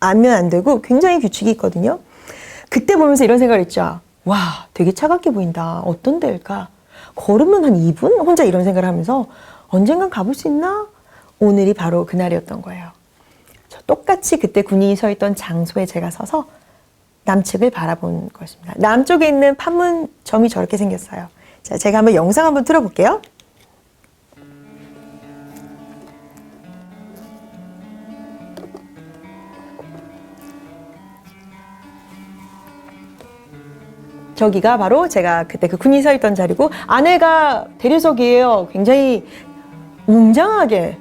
하면 안 되고 굉장히 규칙이 있거든요. 그때 보면서 이런 생각을 했죠. 와, 되게 차갑게 보인다. 어떤 데일까? 걸으면 한 2분? 혼자 이런 생각을 하면서 언젠간 가볼 수 있나? 오늘이 바로 그날이었던 거예요. 저 똑같이 그때 군인이 서 있던 장소에 제가 서서 남측을 바라본 것입니다. 남쪽에 있는 판문점이 저렇게 생겼어요. 자, 제가 한번 영상 한번 틀어볼게요. 저기가 바로 제가 그때 그 군인이 서 있던 자리고 안에가 대리석이에요. 굉장히 웅장하게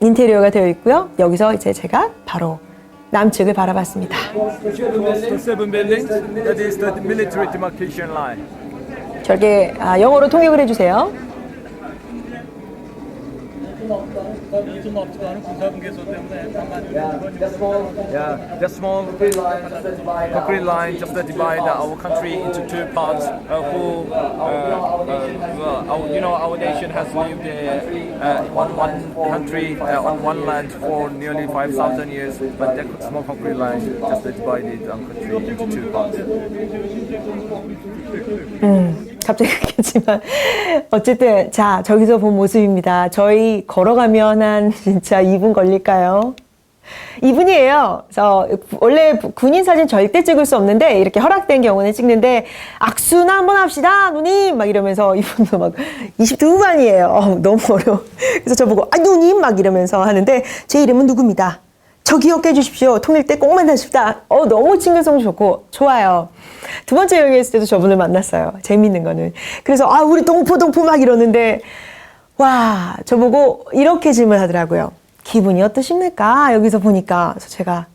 인테리어가 되어 있고요. 여기서 이제 제가 바로 남측을 바라봤습니다. Seven buildings. That is the military demarcation line. 저렇게 영어로 통역을 해주세요. Yeah, the small concrete line just divide our country into two parts. Our nation has lived in one country on one land for nearly 5,000 years, but that small concrete line just divided our country into two parts. 갑자기 그렇겠지만 어쨌든 자 저기서 본 모습입니다. 저희 걸어가면 한 진짜 2분 걸릴까요? 2분이에요. 그래서 원래 군인 사진 절대 찍을 수 없는데 이렇게 허락된 경우는 찍는데 악수나 한번 합시다 누님 막 이러면서 이분도 막 20대 후반이에요. 너무 어려워. 그래서 저보고 누님 막 이러면서 하는데 제 이름은 누구입니다. 저 기억해 주십시오. 통일 때 꼭 만나십시다. 너무 친근성 좋고 좋아요. 두 번째 여행했을 때도 저분을 만났어요. 재밌는 거는. 그래서 우리 동포 막 이러는데 와 저보고 이렇게 질문하더라고요. 기분이 어떠십니까? 여기서 보니까. 그래서 제가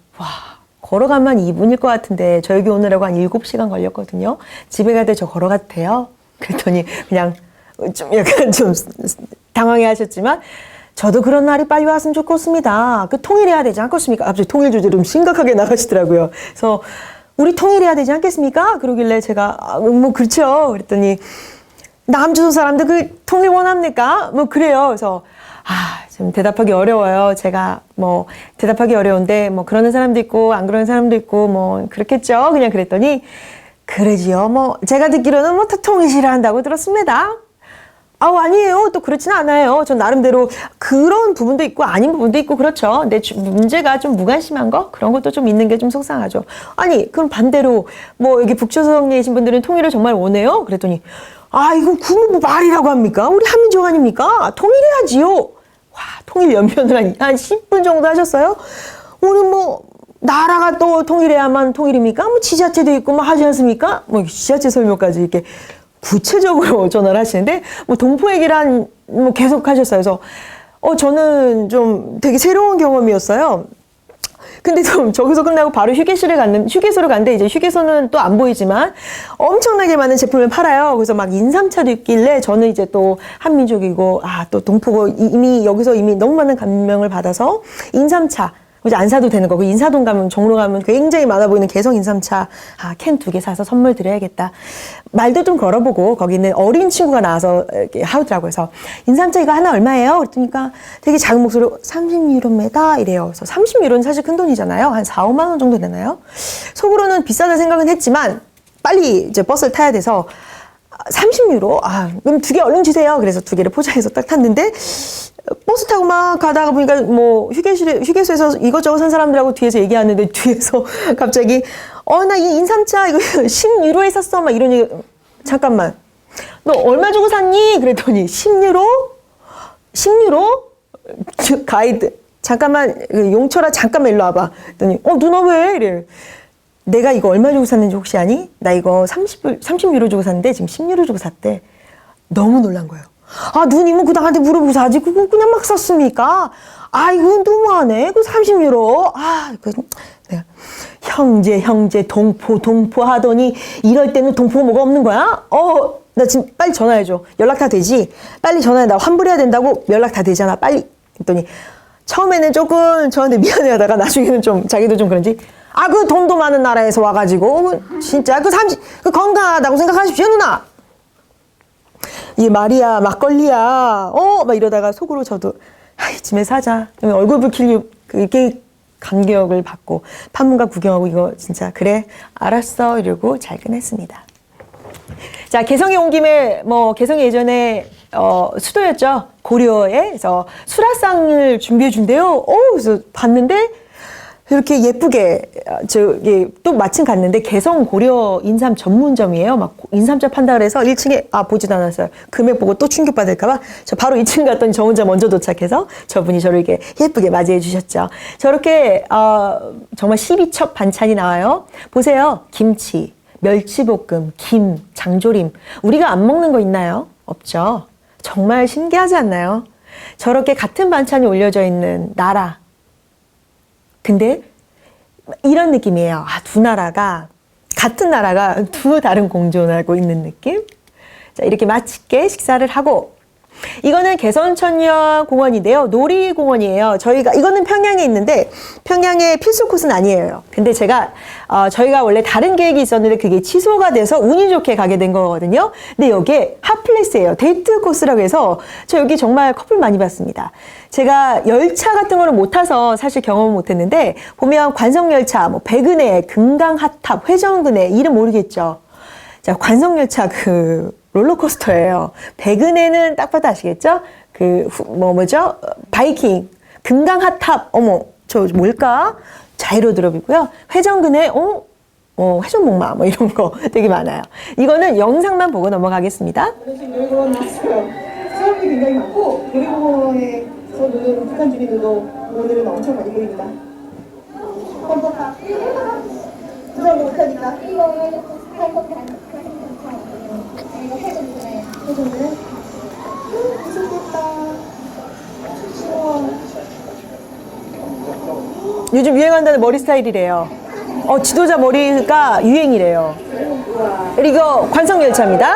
걸어가면 2분일 것 같은데 저 여기 오느라고 한 7시간 걸렸거든요. 집에 갈 때 저 걸어가도 돼요? 그랬더니 그냥 좀 약간 좀 당황해 하셨지만 저도 그런 날이 빨리 왔으면 좋겠습니다. 통일해야 되지 않겠습니까? 갑자기 통일 주제로 좀 심각하게 나가시더라고요. 그래서 우리 통일해야 되지 않겠습니까? 그러길래 제가 그렇죠. 그랬더니 남조선 사람들 그 통일 원합니까? 그래요. 그래서 좀 대답하기 어려워요. 제가 대답하기 어려운데 그러는 사람도 있고 안 그러는 사람도 있고 그렇겠죠. 그냥 그랬더니 그러지요. 제가 듣기로는 통일 싫어한다고 들었습니다. 아니에요. 또 그렇지는 않아요. 전 나름대로 그런 부분도 있고 아닌 부분도 있고 그렇죠. 근데 문제가 좀 무관심한 거? 그런 것도 좀 있는 게 좀 속상하죠. 그럼 반대로 여기 북조선에 계신 분들은 통일을 정말 원해요? 그랬더니 이거 그거 말이라고 합니까? 우리 한민족 아닙니까? 통일해야지요. 통일 연변을 한 10분 정도 하셨어요? 우리 나라가 또 통일해야만 통일입니까? 지자체도 있고 하지 않습니까? 지자체 설명까지 이렇게 구체적으로 전화를 하시는데 동포 얘기를 계속 하셨어요. 그래서 저는 좀 되게 새로운 경험이었어요. 근데 좀 저기서 끝나고 바로 휴게소로 갔는데 이제 휴게소는 또 안 보이지만 엄청나게 많은 제품을 팔아요. 그래서 인삼차도 있길래 저는 이제 또 한민족이고 또 동포고 여기서 이미 너무 많은 감명을 받아서 인삼차 이제 안 사도 되는 거고 인사동 가면 종로 가면 굉장히 많아 보이는 개성 인삼차 캔 2개 사서 선물 드려야겠다. 말도 좀 걸어보고 거기는 어린 친구가 나와서 이렇게 하더라고요. 그래서 인삼차 이거 하나 얼마예요? 그랬더니까 되게 작은 목소리로 30유로입니다 이래요. 그래서 30유로는 사실 큰 돈이잖아요. 한 4, 5만 원 정도 되나요? 속으로는 비싸다 생각은 했지만 빨리 이제 버스를 타야 돼서 30유로? 그럼 2개 얼른 주세요. 그래서 2개를 포장해서 딱 탔는데 버스 타고 막 가다가 보니까 뭐 휴게소에서 이것저것 산 사람들하고 뒤에서 얘기하는데 뒤에서 갑자기 나 이 인삼차 이거 10유로에 샀어 막 이런 얘기. 잠깐만 너 얼마 주고 샀니? 그랬더니 10유로? 10유로? 가이드 잠깐만 용철아 잠깐만 일로 와봐. 그랬더니 누나 왜 이래. 내가 이거 얼마 주고 샀는지 혹시 아니? 나 이거 30유로 주고 샀는데 지금 10유로 주고 샀대. 너무 놀란 거예요. 누님은 그 나한테 물어보고 사지. 그거 그냥 막 샀습니까? 이건 너무하네. 그 30유로. 내가 형제, 동포 하더니 이럴 때는 동포가 뭐가 없는 거야? 나 지금 빨리 전화해줘. 연락 다 되지? 빨리 전화해. 나 환불해야 된다고 연락 다 되잖아. 빨리. 했더니 처음에는 조금 저한테 미안해 하다가 나중에는 좀 자기도 좀 그런지 그 돈도 많은 나라에서 와가지고 진짜 그 건강하다고 생각하십시오 누나. 이 말이야 막걸리야 막 이러다가 속으로 저도 이쯤에 사자. 얼굴 붉히려 이렇게 간격을 받고 판문가 구경하고 이거 진짜 그래 알았어 이러고 잘 끝냈습니다. 자 개성에 온 김에 개성이 예전에 수도였죠. 고려에서 수라상을 준비해 준대요. 그래서 봤는데 이렇게 예쁘게 또 마침 갔는데 개성 고려 인삼 전문점이에요. 막 인삼차 판다 그래서 1층에 보지도 않았어요. 금액 보고 또 충격받을까봐 저 바로 2층 갔더니 저 혼자 먼저 도착해서 저분이 저를 이렇게 예쁘게 맞이해 주셨죠. 저렇게 정말 12첩 반찬이 나와요. 보세요. 김치, 멸치볶음, 김, 장조림. 우리가 안 먹는 거 있나요? 없죠. 정말 신기하지 않나요? 저렇게 같은 반찬이 올려져 있는 나라. 근데 이런 느낌이에요. 같은 나라가 두 다른 공존하고 있는 느낌? 자, 이렇게 맛있게 식사를 하고 이거는 개선천년공원인데요. 놀이공원이에요. 이거는 평양에 있는데 평양의 필수 코스는 아니에요. 근데 저희가 원래 다른 계획이 있었는데 그게 취소가 돼서 운이 좋게 가게 된 거거든요. 근데 여기에 핫플레이스예요. 데이트 코스라고 해서 저 여기 정말 커플 많이 봤습니다. 제가 열차 같은 거는 못 타서 사실 경험을 못 했는데 보면 관성열차, 백은혜, 금강핫탑, 회전근해 이름 모르겠죠. 자, 관성열차 롤러코스터예요. 백은혜는 딱 봐도 아시겠죠? 뭐죠? 바이킹, 금강핫탑, 저 뭘까? 자이로드롭이고요. 회전근해, 회전목마, 이런 거 되게 많아요. 이거는 영상만 보고 넘어가겠습니다. 지금 놀이공원 왔어요. 사람들이 굉장히 많고 놀이공원에서 노는 북한 주민들도 오늘은 엄청 많이 보입니다. 부산 못하니까. 해줬네. 무섭겠다. 요즘 유행한다는 머리 스타일이래요. 지도자 머리가 유행이래요. 그리고 관성열차입니다.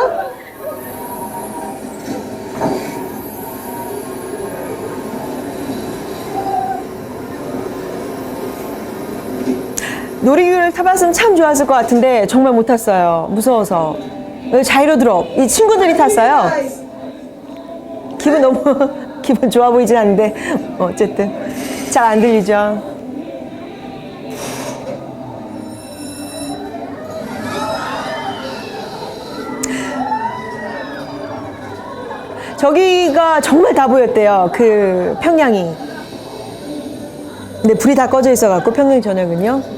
놀이기구를 타봤으면 참 좋았을 것 같은데 정말 못 탔어요. 무서워서. 자이로드롭 이 친구들이 탔어요. 기분 좋아 보이진 않는데 어쨌든 잘 안 들리죠. 저기가 정말 다 보였대요. 평양이. 근데 불이 다 꺼져 있어갖고 평양 저녁은요.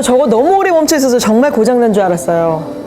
저거 너무 오래 멈춰 있어서 정말 고장난 줄 알았어요.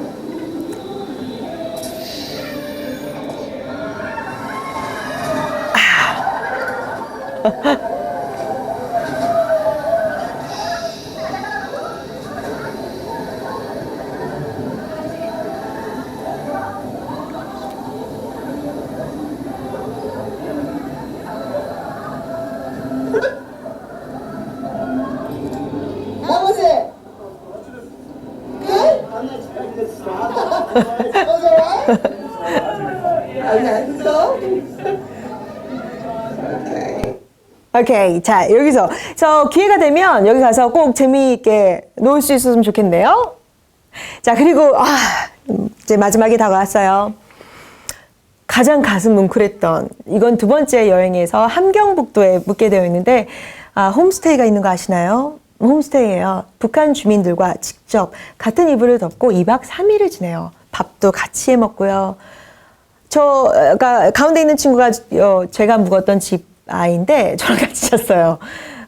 오케이. 자, 여기서 저 기회가 되면 여기 가서 꼭 재미있게 놀 수 있었으면 좋겠네요. 자, 그리고 이제 마지막에 다가왔어요. 가장 가슴 뭉클했던 이건 두 번째 여행에서 함경북도에 묵게 되어 있는데 홈스테이가 있는 거 아시나요? 홈스테이예요. 북한 주민들과 직접 같은 이불을 덮고 2박 3일을 지내요. 밥도 같이 해 먹고요. 저가 가운데 있는 친구가 제가 묵었던 집 아이인데 저랑 같이 잤어요.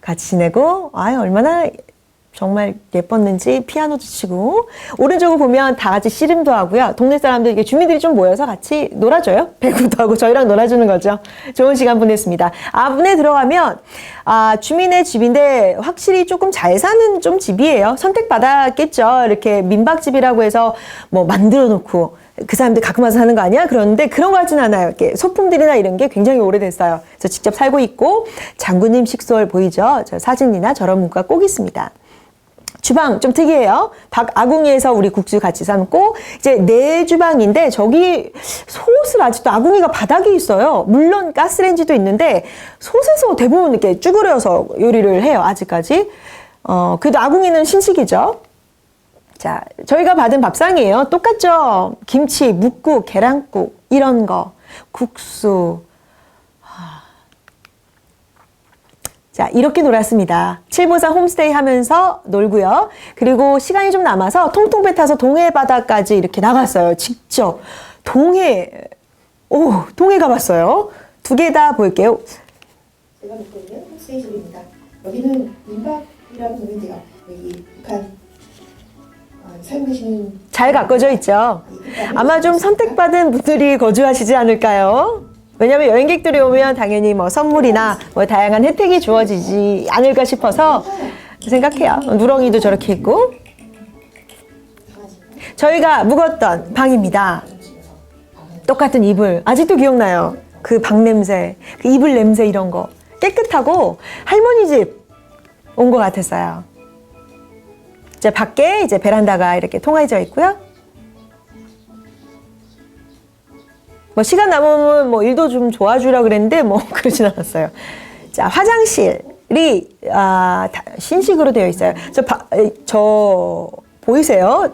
같이 지내고 얼마나 정말 예뻤는지 피아노도 치고 오른쪽을 보면 다 같이 씨름도 하고요. 동네 사람들 이게 주민들이 좀 모여서 같이 놀아줘요. 배구도 하고 저희랑 놀아주는 거죠. 좋은 시간 보냈습니다. 안에 들어가면 주민의 집인데 확실히 조금 잘 사는 좀 집이에요. 선택받았겠죠. 이렇게 민박집이라고 해서 뭐 만들어 놓고 그 사람들 가끔 와서 사는 거 아니야? 그러는데 그런 거 같진 않아요. 이렇게 소품들이나 이런 게 굉장히 오래됐어요. 그래서 직접 살고 있고 장군님 식소월 보이죠? 저 사진이나 저런 문구가 꼭 있습니다. 주방 좀 특이해요. 아궁이에서 우리 국수 같이 삶고 이제 내 주방인데 저기 솥을 아직도 아궁이가 바닥에 있어요. 물론 가스레인지도 있는데 솥에서 대부분 이렇게 쭈그려서 요리를 해요. 아직까지. 그래도 아궁이는 신식이죠. 자, 저희가 받은 밥상이에요. 똑같죠? 김치, 묵국, 계란국 이런 거, 국수. 자, 이렇게 놀았습니다. 칠보산 홈스테이 하면서 놀고요. 그리고 시간이 좀 남아서 통통배 타서 동해 바다까지 이렇게 나갔어요. 직접. 동해 가봤어요. 두 개 다 볼게요. 제가 묵고 있는 홈스테이집입니다. 여기는 민박이라고 보면 돼요. 여기 북한 살고 계시는 잘 가꿔져 있죠. 아마 좀 선택받은 분들이 거주하시지 않을까요? 왜냐하면 여행객들이 오면 당연히 뭐 선물이나 뭐 다양한 혜택이 주어지지 않을까 싶어서 생각해요. 누렁이도 저렇게 있고. 저희가 묵었던 방입니다. 똑같은 이불. 아직도 기억나요. 그 방 냄새, 그 이불 냄새 이런 거. 깨끗하고 할머니 집 온 것 같았어요. 이제 밖에 이제 베란다가 이렇게 통해져 있고요. 뭐 시간 남으면 뭐 일도 좀 도와주라 그랬는데 뭐 그러진 않았어요. 자, 화장실이 신식으로 되어 있어요. 저 보이세요?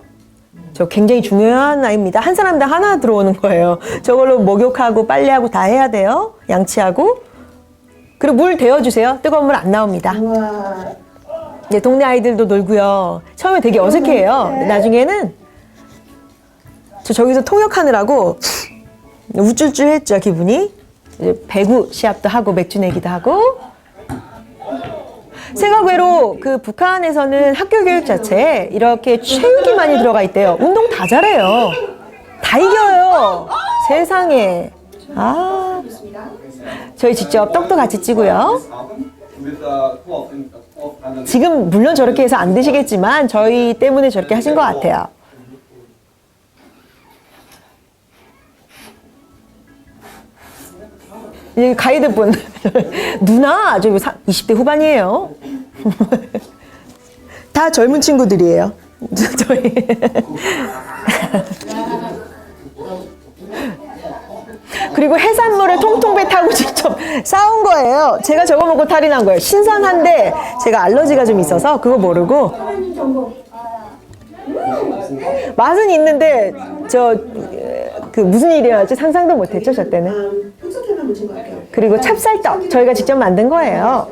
저 굉장히 중요한 아이입니다. 한 사람당 하나 들어오는 거예요. 저걸로 목욕하고 빨래하고 다 해야 돼요. 양치하고. 그리고 물 데워주세요. 뜨거운 물 안 나옵니다. 우와. 네, 동네 아이들도 놀고요. 처음에 되게 어색해요. 나중에는 저기서 통역하느라고 우쭐쭈했죠, 기분이. 이제 배구 시합도 하고 맥주 내기도 하고. 생각외로 그 북한에서는 학교 교육 자체에 이렇게 체육이 많이 들어가 있대요. 운동 다 잘해요. 다 이겨요. 세상에. 저희 직접 떡도 같이 찌고요. 지금 물론 저렇게 해서 안 드시겠지만 저희 때문에 저렇게 하신 것 같아요. 이 가이드분 누나 저기 20대 후반이에요. 다 젊은 친구들이에요. 저희 그리고 해산물을 통통배 타고 직접 싸운 거예요. 제가 저거 먹고 탈이 난 거예요. 신선한데 제가 알러지가 좀 있어서 그거 모르고 맛은 있는데 그 무슨 일이었지 상상도 못했죠 저 때는. 흑석회만 묻힌 것 같아요. 그리고 찹쌀떡 저희가 직접 만든 거예요.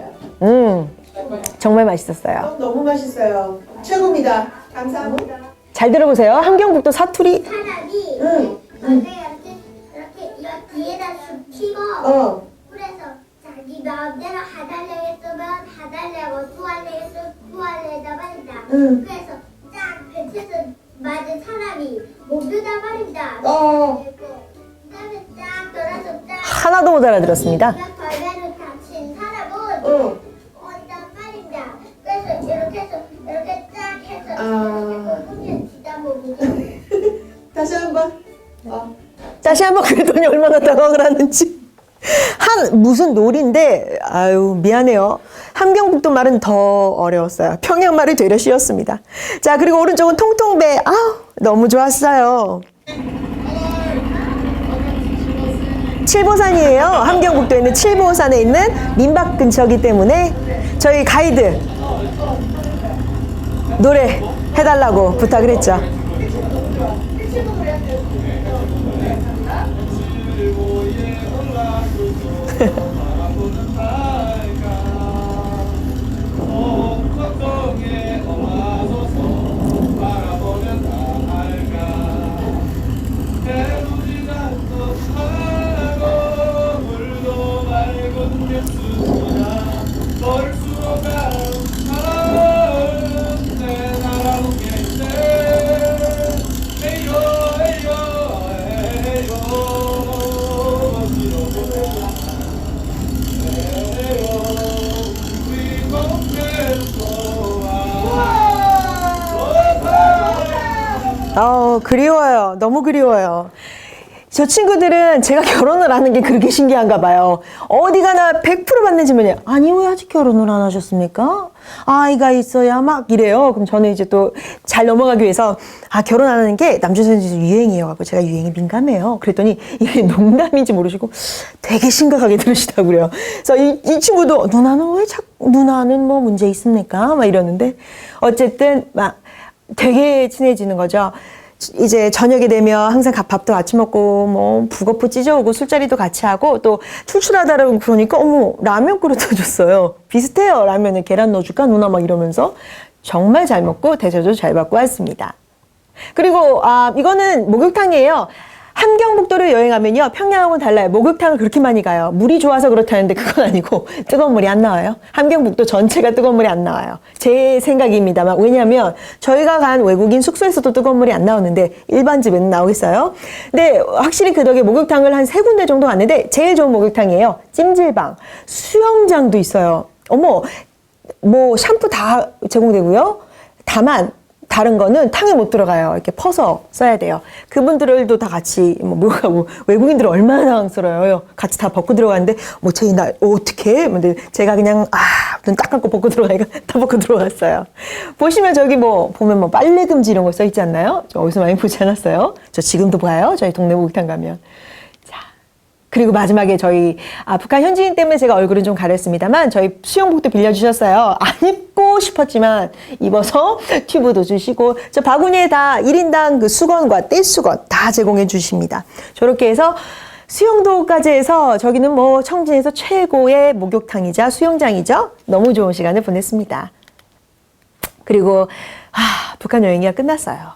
정말 맛있었어요. 너무 맛있어요. 최고입니다. 감사합니다. 잘 들어보세요. 함경북도 사투리. 사람이 이렇게 이거 뒤에다 눕히고 그래서 자기 마음대로 하달래겠으면 하달래고 투할래겠으면 투할래다 말이다. 그래서 쫙 뱉어서 맞은 사람이 모두다 말이다. 그다음에 쫙 돌아서 쫙 하나도 못 알아들었습니다. 벌레로 다친 사람은 어디다 말이다. 그래서 이렇게 해서 이렇게 쫙 해서 이렇게 꺾으면 뒤다 보고 다시 한번. 다시 한번 그랬더니 얼마나 당황을 하는지. 무슨 놀인데 아유 미안해요. 함경북도 말은 더 어려웠어요. 평양 말이 되려 쉬웠습니다. 자 그리고 오른쪽은 통통배. 너무 좋았어요. 칠보산이에요. 함경북도에 있는 칠보산에 있는 민박 근처이기 때문에 저희 가이드 노래 해달라고 부탁을 했죠. 그리워요. 너무 그리워요. 저 친구들은 제가 결혼을 하는 게 그렇게 신기한가 봐요. 어디 가나 100% 받는 질문이에요. 아니, 왜 아직 결혼을 안 하셨습니까? 아이가 있어야 막 이래요. 그럼 저는 이제 또 잘 넘어가기 위해서, 결혼 안 하는 게 남주선지 유행이에요. 하고 제가 유행에 민감해요. 그랬더니 이게 농담인지 모르시고 되게 심각하게 들으시다고 그래요. 그래서 이 친구도 누나는 뭐 문제 있습니까? 막 이러는데 어쨌든 막 되게 친해지는 거죠. 이제 저녁이 되면 항상 밥도 같이 먹고 뭐 북어포 찢어오고 술자리도 같이 하고 또 출출하다라고 그러니까 어머 라면 끓여다 줬어요. 비슷해요. 라면에 계란 넣어줄까 누나 막 이러면서 정말 잘 먹고 대접도 잘 받고 왔습니다. 그리고 이거는 목욕탕이에요. 함경북도를 여행하면요 평양하고는 달라요. 목욕탕을 그렇게 많이 가요. 물이 좋아서 그렇다는데 그건 아니고 뜨거운 물이 안 나와요. 함경북도 전체가 뜨거운 물이 안 나와요. 제 생각입니다만 왜냐하면 저희가 간 외국인 숙소에서도 뜨거운 물이 안 나오는데 일반 집에는 나오겠어요. 근데 확실히 그 덕에 목욕탕을 한 3군데 정도 갔는데 제일 좋은 목욕탕이에요. 찜질방, 수영장도 있어요. 어머 뭐 샴푸 다 제공되고요. 다만 다른 거는 탕에 못 들어가요. 이렇게 퍼서 써야 돼요. 그분들도 다 같이 목욕하고 외국인들은 얼마나 당황스러워요. 같이 다 벗고 들어가는데 쟤 나 어떻게? 근데 제가 그냥 눈 딱 감고 벗고 들어가니까 다 벗고 들어갔어요. 보시면 저기 보면 빨래 금지 이런 거 써 있지 않나요? 저 어디서 많이 보지 않았어요? 저 지금도 봐요. 저희 동네 목욕탕 가면. 그리고 마지막에 저희 북한 현지인 때문에 제가 얼굴은 좀 가렸습니다만 저희 수영복도 빌려주셨어요. 안 입고 싶었지만 입어서 튜브도 주시고 저 바구니에 다 1인당 그 수건과 떼수건 다 제공해 주십니다. 저렇게 해서 수영도까지 해서 저기는 청진에서 최고의 목욕탕이자 수영장이죠. 너무 좋은 시간을 보냈습니다. 그리고 북한 여행이 끝났어요.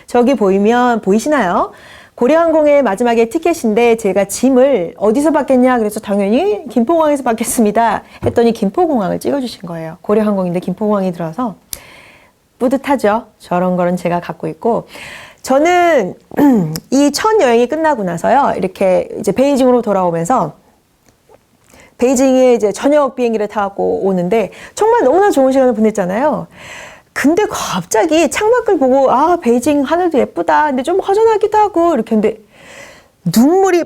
저기 보이시나요? 고려항공의 마지막에 티켓인데 제가 짐을 어디서 받겠냐 그래서 당연히 김포공항에서 받겠습니다 했더니 김포공항을 찍어주신 거예요. 고려항공인데 김포공항이 들어서 뿌듯하죠. 저런 거는 제가 갖고 있고 저는 이 첫 여행이 끝나고 나서요 이렇게 이제 베이징으로 돌아오면서 베이징에 이제 저녁 비행기를 타고 오는데 정말 너무나 좋은 시간을 보냈잖아요. 근데 갑자기 창밖을 보고 베이징 하늘도 예쁘다. 근데 좀 허전하기도 하고 이렇게 했는데 눈물이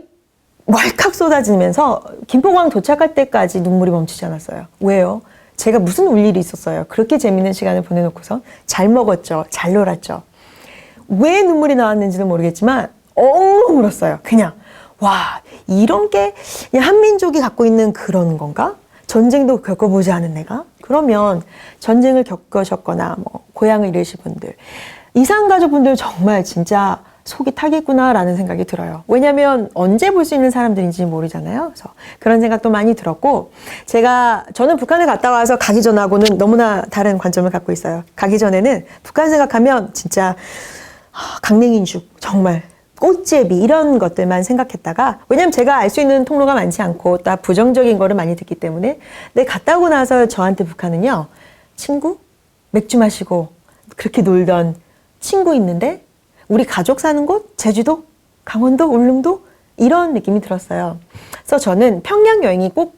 왈칵 쏟아지면서 김포공항 도착할 때까지 눈물이 멈추지 않았어요. 왜요? 제가 무슨 울 일이 있었어요. 그렇게 재밌는 시간을 보내놓고서 잘 먹었죠. 잘 놀았죠. 왜 눈물이 나왔는지는 모르겠지만 엉엉 울었어요. 그냥 이런 게 그냥 한민족이 갖고 있는 그런 건가? 전쟁도 겪어보지 않은 내가? 그러면 전쟁을 겪으셨거나 고향을 잃으신 분들, 이산가족분들 정말 진짜 속이 타겠구나라는 생각이 들어요. 왜냐하면 언제 볼 수 있는 사람들인지 모르잖아요. 그래서 그런 생각도 많이 들었고 저는 북한에 갔다 와서 가기 전하고는 너무나 다른 관점을 갖고 있어요. 가기 전에는 북한 생각하면 진짜 강냉이죽 정말 꽃제비 이런 것들만 생각했다가 왜냐면 제가 알 수 있는 통로가 많지 않고 또 부정적인 거를 많이 듣기 때문에 근데 갔다 오고 나서 저한테 북한은요 친구? 맥주 마시고 그렇게 놀던 친구 있는데 우리 가족 사는 곳? 제주도? 강원도? 울릉도? 이런 느낌이 들었어요. 그래서 저는 평양 여행이 꼭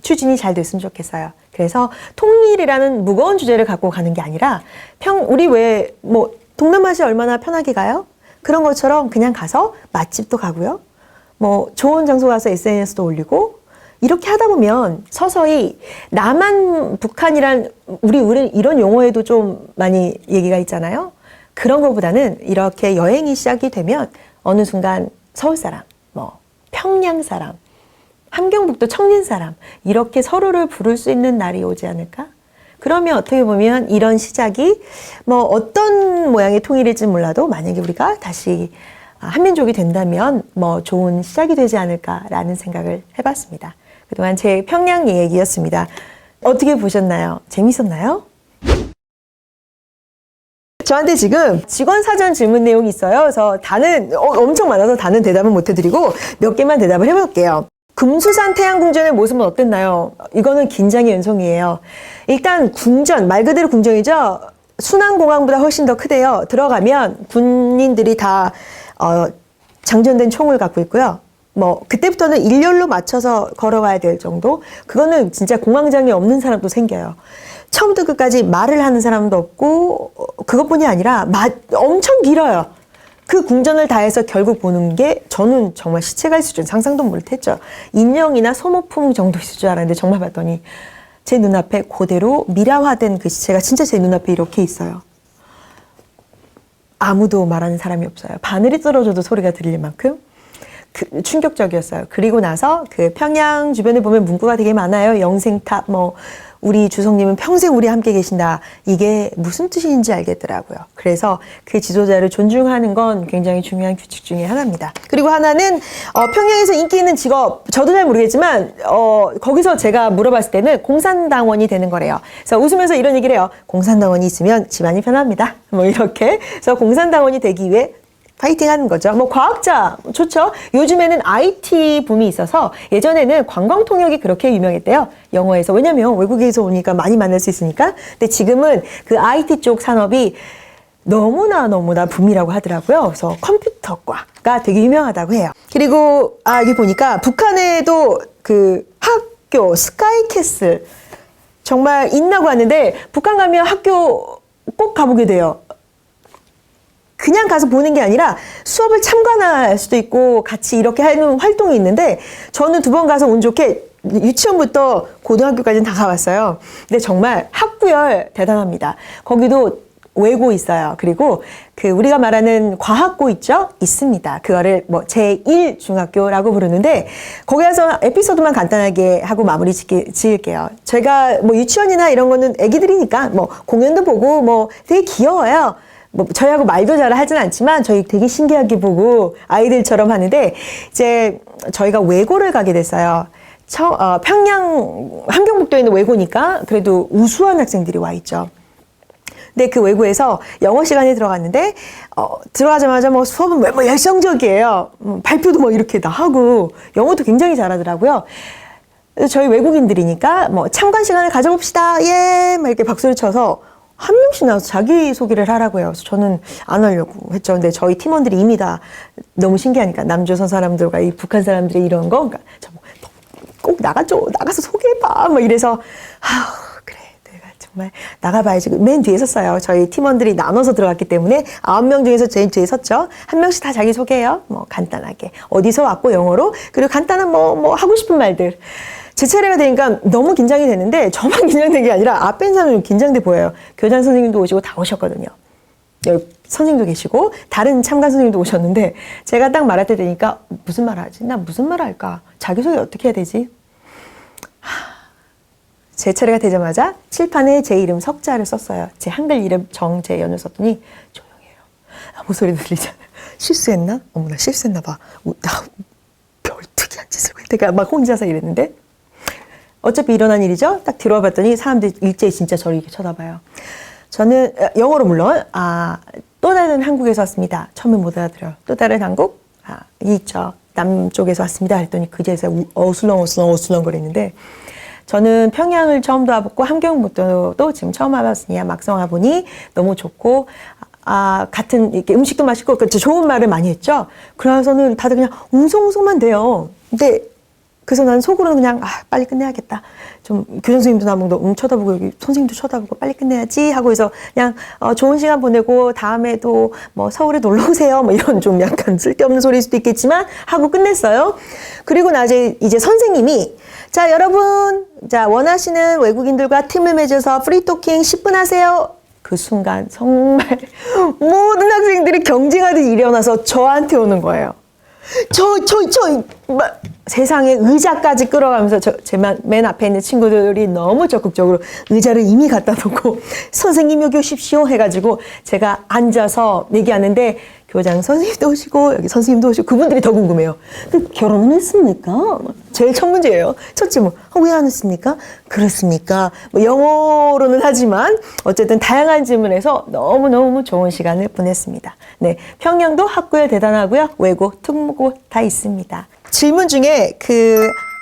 추진이 잘 됐으면 좋겠어요. 그래서 통일이라는 무거운 주제를 갖고 가는 게 아니라 우리 왜 동남아시아 얼마나 편하게 가요? 그런 것처럼 그냥 가서 맛집도 가고요. 좋은 장소 가서 SNS도 올리고 이렇게 하다 보면 서서히 남한 북한이란 우리 이런 용어에도 좀 많이 얘기가 있잖아요. 그런 것보다는 이렇게 여행이 시작이 되면 어느 순간 서울 사람, 평양 사람, 함경북도 청진 사람 이렇게 서로를 부를 수 있는 날이 오지 않을까? 그러면 어떻게 보면 이런 시작이 뭐 어떤 모양의 통일일지 몰라도 만약에 우리가 다시 한민족이 된다면 뭐 좋은 시작이 되지 않을까라는 생각을 해봤습니다. 그동안 제 평양 얘기였습니다. 어떻게 보셨나요? 재밌었나요? 저한테 지금 직원 사전 질문 내용이 있어요. 그래서 다는 엄청 많아서 다는 대답은 못 해드리고 몇 개만 대답을 해볼게요. 금수산 태양궁전의 모습은 어땠나요? 이거는 긴장의 연속이에요. 일단 궁전, 말 그대로 궁전이죠. 순환공항보다 훨씬 더 크대요. 들어가면 군인들이 다 장전된 총을 갖고 있고요. 뭐 그때부터는 일렬로 맞춰서 걸어가야 될 정도? 그거는 진짜 공황장애 없는 사람도 생겨요. 처음부터 끝까지 말을 하는 사람도 없고 그것뿐이 아니라 엄청 길어요. 그 궁전을 다 해서 결국 보는 게 저는 정말 시체가 있을 줄 상상도 못했죠. 인형이나 소모품 정도 있을 줄 알았는데 정말 봤더니 제 눈앞에 그대로 미라화된 그 시체가 진짜 제 눈앞에 이렇게 있어요. 아무도 말하는 사람이 없어요. 바늘이 떨어져도 소리가 들릴 만큼 충격적이었어요. 그리고 나서 그 평양 주변에 보면 문구가 되게 많아요. 영생탑, 뭐 우리 주성님은 평생 우리 함께 계신다. 이게 무슨 뜻인지 알겠더라고요. 그래서 그 지도자를 존중하는 건 굉장히 중요한 규칙 중에 하나입니다. 그리고 하나는 평양에서 인기 있는 직업, 저도 잘 모르겠지만 거기서 제가 물어봤을 때는 공산당원이 되는 거래요. 그래서 웃으면서 이런 얘기를 해요. 공산당원이 있으면 집안이 편합니다. 뭐 이렇게. 그래서 공산당원이 되기 위해 파이팅 하는 거죠. 뭐 과학자 좋죠. 요즘에는 IT 붐이 있어서 예전에는 관광 통역이 그렇게 유명했대요. 영어에서. 왜냐면 외국에서 오니까 많이 만날 수 있으니까. 근데 지금은 그 IT 쪽 산업이 너무나 붐이라고 하더라고요. 그래서 컴퓨터과가 되게 유명하다고 해요. 그리고 여기 보니까 북한에도 그 학교 스카이캐슬 정말 있나고 하는데 북한 가면 학교 꼭 가보게 돼요. 그냥 가서 보는 게 아니라 수업을 참관할 수도 있고 같이 이렇게 하는 활동이 있는데 저는 2번 가서 운 좋게 유치원부터 고등학교까지는 다 가봤어요. 근데 정말 학구열 대단합니다. 거기도 외고 있어요. 그리고 그 우리가 말하는 과학고 있죠? 있습니다. 그거를 뭐 제1중학교라고 부르는데 거기 가서 에피소드만 간단하게 하고 마무리 지을게요. 제가 뭐 유치원이나 이런 거는 애기들이니까 뭐 공연도 보고 뭐 되게 귀여워요. 뭐 저희하고 말도 잘 하진 않지만 저희 되게 신기하게 보고 아이들처럼 하는데 이제 저희가 외고를 가게 됐어요. 평양 함경북도에 있는 외고니까 그래도 우수한 학생들이 와 있죠. 근데 그 외고에서 영어 시간에 들어갔는데 들어가자마자 뭐 수업은 뭐 열성적이에요. 발표도 뭐 이렇게 다 하고 영어도 굉장히 잘하더라고요. 저희 외국인들이니까 뭐 참관 시간을 가져봅시다. 예, 막 이렇게 박수를 쳐서 한 명씩 나와서 자기소개를 하라고요. 그래서 저는 안 하려고 했죠. 근데 저희 팀원들이 이미 다 너무 신기하니까 남조선 사람들과 이 북한 사람들의 이런 거 그러니까 꼭 나가줘. 나가서 소개해봐. 막 이래서 그래 내가 정말 나가봐야지. 맨 뒤에 섰어요. 저희 팀원들이 나눠서 들어갔기 때문에 9명 중에서 제일 뒤에 섰죠. 한 명씩 다 자기 소개해요. 뭐 간단하게. 어디서 왔고 영어로. 그리고 간단한 뭐 하고 싶은 말들. 제 차례가 되니까 너무 긴장이 되는데 저만 긴장된 게 아니라 앞에 있는 사람은 긴장돼 보여요. 교장 선생님도 오시고 다 오셨거든요. 여기 선생님도 계시고 다른 참관 선생님도 오셨는데 제가 딱 말할 때 되니까 무슨 말 하지? 나 무슨 말 할까? 자기소개 어떻게 해야 되지? 제 차례가 되자마자 칠판에 제 이름 석자를 썼어요. 제 한글 이름 정재연을 썼더니 조용해요. 아무 소리도 들리잖아요. 실수했나? 어머나 실수했나 봐. 나 별 특이한 짓을 왜 내가 막 혼자서 이랬는데 어차피 일어난 일이죠. 딱 들어와 봤더니 사람들이 일제히 진짜 저를 이렇게 쳐다봐요. 저는 영어로 물론 또 다른 한국에서 왔습니다. 처음에 못 알아들어요. 또 다른 한국? 있죠. 남쪽에서 왔습니다. 했더니 그제서 어슬렁 거리는데 저는 평양을 처음 와봤고 함경북도도 지금 처음 와봤으니 막상 와보니 너무 좋고 같은 이렇게 음식도 맛있고 좋은 말을 많이 했죠. 그래서는 다들 그냥 웅성웅성만 돼요. 근데 그래서 난 속으로는 그냥 빨리 끝내야겠다. 좀 교장 선생님도 나보고 쳐다보고 여기 선생님도 쳐다보고 빨리 끝내야지 하고 해서 그냥 좋은 시간 보내고 다음에도 뭐 서울에 놀러 오세요. 뭐 이런 좀 약간 쓸데없는 소리일 수도 있겠지만 하고 끝냈어요. 그리고 나중에 이제 선생님이 자 여러분 자 원하시는 외국인들과 팀을 맺어서 프리토킹 10분 하세요. 그 순간 정말 모든 학생들이 경쟁하듯 일어나서 저한테 오는 거예요. 세상에 의자까지 끌어가면서 제 맨 앞에 있는 친구들이 너무 적극적으로 의자를 이미 갖다 놓고 선생님 여기 오십시오 해가지고 제가 앉아서 얘기하는데 교장 선생님도 오시고 여기 선생님도 오시고 그분들이 더 궁금해요. 결혼은 했습니까? 제일 첫 문제예요. 첫 질문. 왜 안 했습니까? 그렇습니까? 뭐 영어로는 하지만 어쨌든 다양한 질문에서 너무너무 좋은 시간을 보냈습니다. 네, 평양도 학구에 대단하고요. 외고, 특목고 다 있습니다. 질문 중에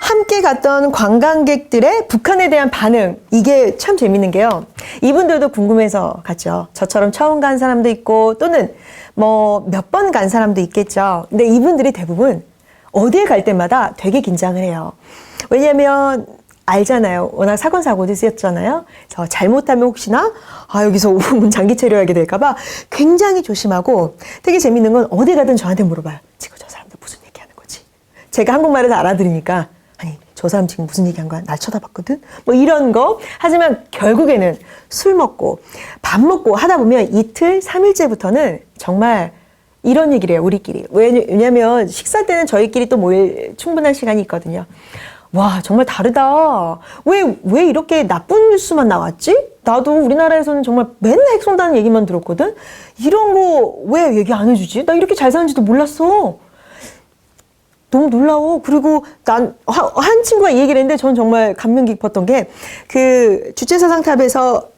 함께 갔던 관광객들의 북한에 대한 반응, 이게 참 재밌는 게요. 이분들도 궁금해서 갔죠. 저처럼 처음 간 사람도 있고 또는 뭐 몇 번 간 사람도 있겠죠. 근데 이분들이 대부분 어디에 갈 때마다 되게 긴장을 해요. 왜냐면 알잖아요. 워낙 사건 사고도 있었잖아요. 그래서 잘못하면 혹시나 여기서 5분 장기 체류하게 될까봐 굉장히 조심하고 되게 재밌는 건 어디 가든 저한테 물어봐요. 지금 저 사람들 무슨 얘기하는 거지? 제가 한국말을 다 알아들으니까 아니 저 사람 지금 무슨 얘기한 거야? 날 쳐다봤거든? 뭐 이런 거. 하지만 결국에는 술 먹고 밥 먹고 하다 보면 이틀, 3일째부터는 정말 이런 얘기를 해요. 우리끼리. 왜냐면 식사 때는 저희끼리 또 모일 충분한 시간이 있거든요. 와 정말 다르다. 왜 이렇게 나쁜 뉴스만 나왔지? 나도 우리나라에서는 정말 맨날 핵 쏜다는 얘기만 들었거든? 이런 거 왜 얘기 안 해주지? 나 이렇게 잘 사는지도 몰랐어. 너무 놀라워. 그리고 한 친구가 이 얘기를 했는데 전 정말 감명 깊었던 게 주체사상탑에서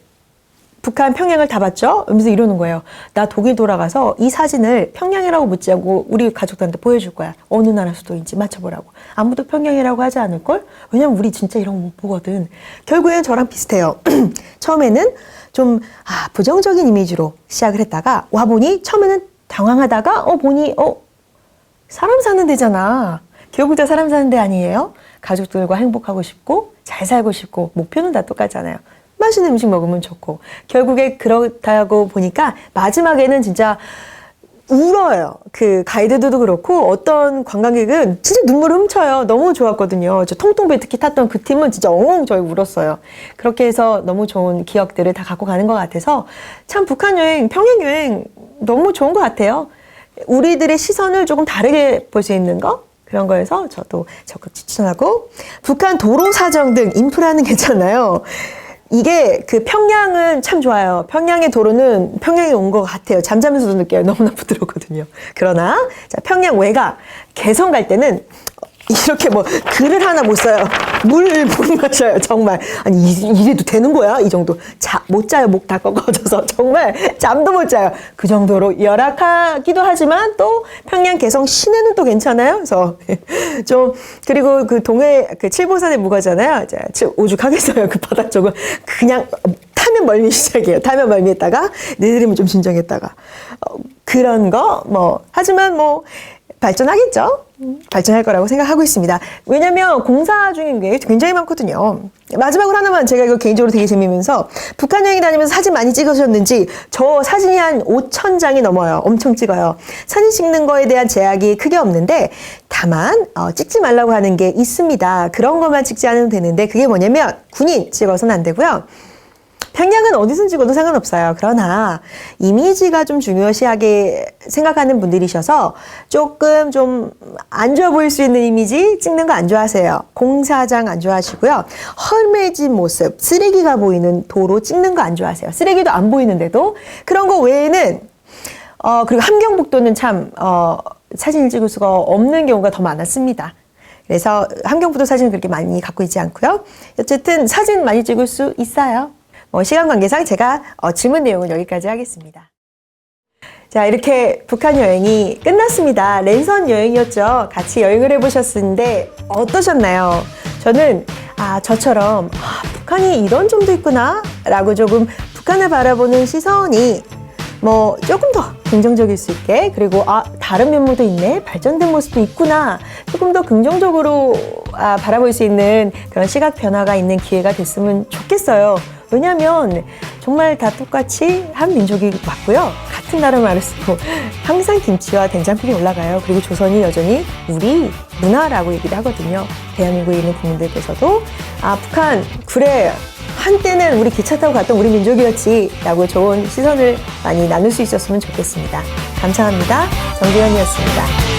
북한 평양을 다 봤죠? 그러면서 이러는 거예요. 나 독일 돌아가서 이 사진을 평양이라고 묻지 않고 우리 가족들한테 보여줄 거야. 어느 나라 수도인지 맞춰보라고. 아무도 평양이라고 하지 않을걸? 왜냐면 우리 진짜 이런 거 못 보거든. 결국에는 저랑 비슷해요. 처음에는 좀 부정적인 이미지로 시작을 했다가 와보니 처음에는 당황하다가 보니 사람 사는 데잖아. 결국 다 사람 사는 데 아니에요? 가족들과 행복하고 싶고 잘 살고 싶고 목표는 다 똑같잖아요. 맛있는 음식 먹으면 좋고. 결국에 그렇다고 보니까 마지막에는 진짜 울어요. 가이드들도 그렇고 어떤 관광객은 진짜 눈물을 훔쳐요. 너무 좋았거든요. 저 통통배 특히 탔던 그 팀은 진짜 엉엉 저희 울었어요. 그렇게 해서 너무 좋은 기억들을 다 갖고 가는 것 같아서 참 북한 여행, 평양 여행 너무 좋은 것 같아요. 우리들의 시선을 조금 다르게 볼 수 있는 거? 그런 거에서 저도 적극 추천하고 북한 도로 사정 등 인프라는 괜찮아요. 이게 평양은 참 좋아요. 평양의 도로는 평양에 온 것 같아요. 잠자면서도 느껴요. 너무나 부드럽거든요. 그러나 평양 외곽 개성 갈 때는 이렇게 글을 하나 못 써요. 물 마셔요. 정말. 아니 이래도 되는 거야? 이 정도. 못 자요. 목 다 꺾어져서 정말 잠도 못 자요. 그 정도로 열악하기도 하지만 또 평양 개성 시내는 또 괜찮아요. 그래서 좀 그리고 동해 칠보산에 무가잖아요. 오죽하겠어요. 그 바닥 쪽은 그냥 타면 멀미 시작이에요. 타면 멀미했다가 내리면 좀 진정했다가 그런 거 하지만 발전하겠죠. 발전할 거라고 생각하고 있습니다. 왜냐면 공사 중인 게 굉장히 많거든요. 마지막으로 하나만 제가 이거 개인적으로 되게 재미면서 북한 여행 다니면서 사진 많이 찍으셨는지 저 사진이 한 5,000장이 넘어요. 엄청 찍어요. 사진 찍는 거에 대한 제약이 크게 없는데 다만 찍지 말라고 하는 게 있습니다. 그런 것만 찍지 않으면 되는데 그게 뭐냐면 군인 찍어서는 안 되고요. 평양은 어디서 찍어도 상관없어요. 그러나 이미지가 좀 중요시하게 생각하는 분들이셔서 조금 좀 안 좋아 보일 수 있는 이미지 찍는 거 안 좋아하세요. 공사장 안 좋아하시고요. 헐매진 모습, 쓰레기가 보이는 도로 찍는 거 안 좋아하세요. 쓰레기도 안 보이는데도 그런 거 외에는 그리고 함경북도는 참 사진을 찍을 수가 없는 경우가 더 많았습니다. 그래서 함경북도 사진을 그렇게 많이 갖고 있지 않고요. 어쨌든 사진 많이 찍을 수 있어요. 시간 관계상 제가 질문 내용은 여기까지 하겠습니다. 자, 이렇게 북한 여행이 끝났습니다. 랜선 여행이었죠. 같이 여행을 해보셨는데 어떠셨나요? 저는 저처럼 북한이 이런 점도 있구나 라고 조금 북한을 바라보는 시선이 조금 더 긍정적일 수 있게 그리고 다른 면모도 있네 발전된 모습도 있구나 조금 더 긍정적으로 바라볼 수 있는 그런 시각 변화가 있는 기회가 됐으면 좋겠어요. 왜냐하면 정말 다 똑같이 한 민족이 맞고요. 같은 나라 말을 쓰고 항상 김치와 된장국이 올라가요. 그리고 조선이 여전히 우리 문화라고 얘기를 하거든요. 대한민국에 있는 국민들께서도 북한 그래 한때는 우리 기차 타고 갔던 우리 민족이었지 라고 좋은 시선을 많이 나눌 수 있었으면 좋겠습니다. 감사합니다. 정재현이었습니다.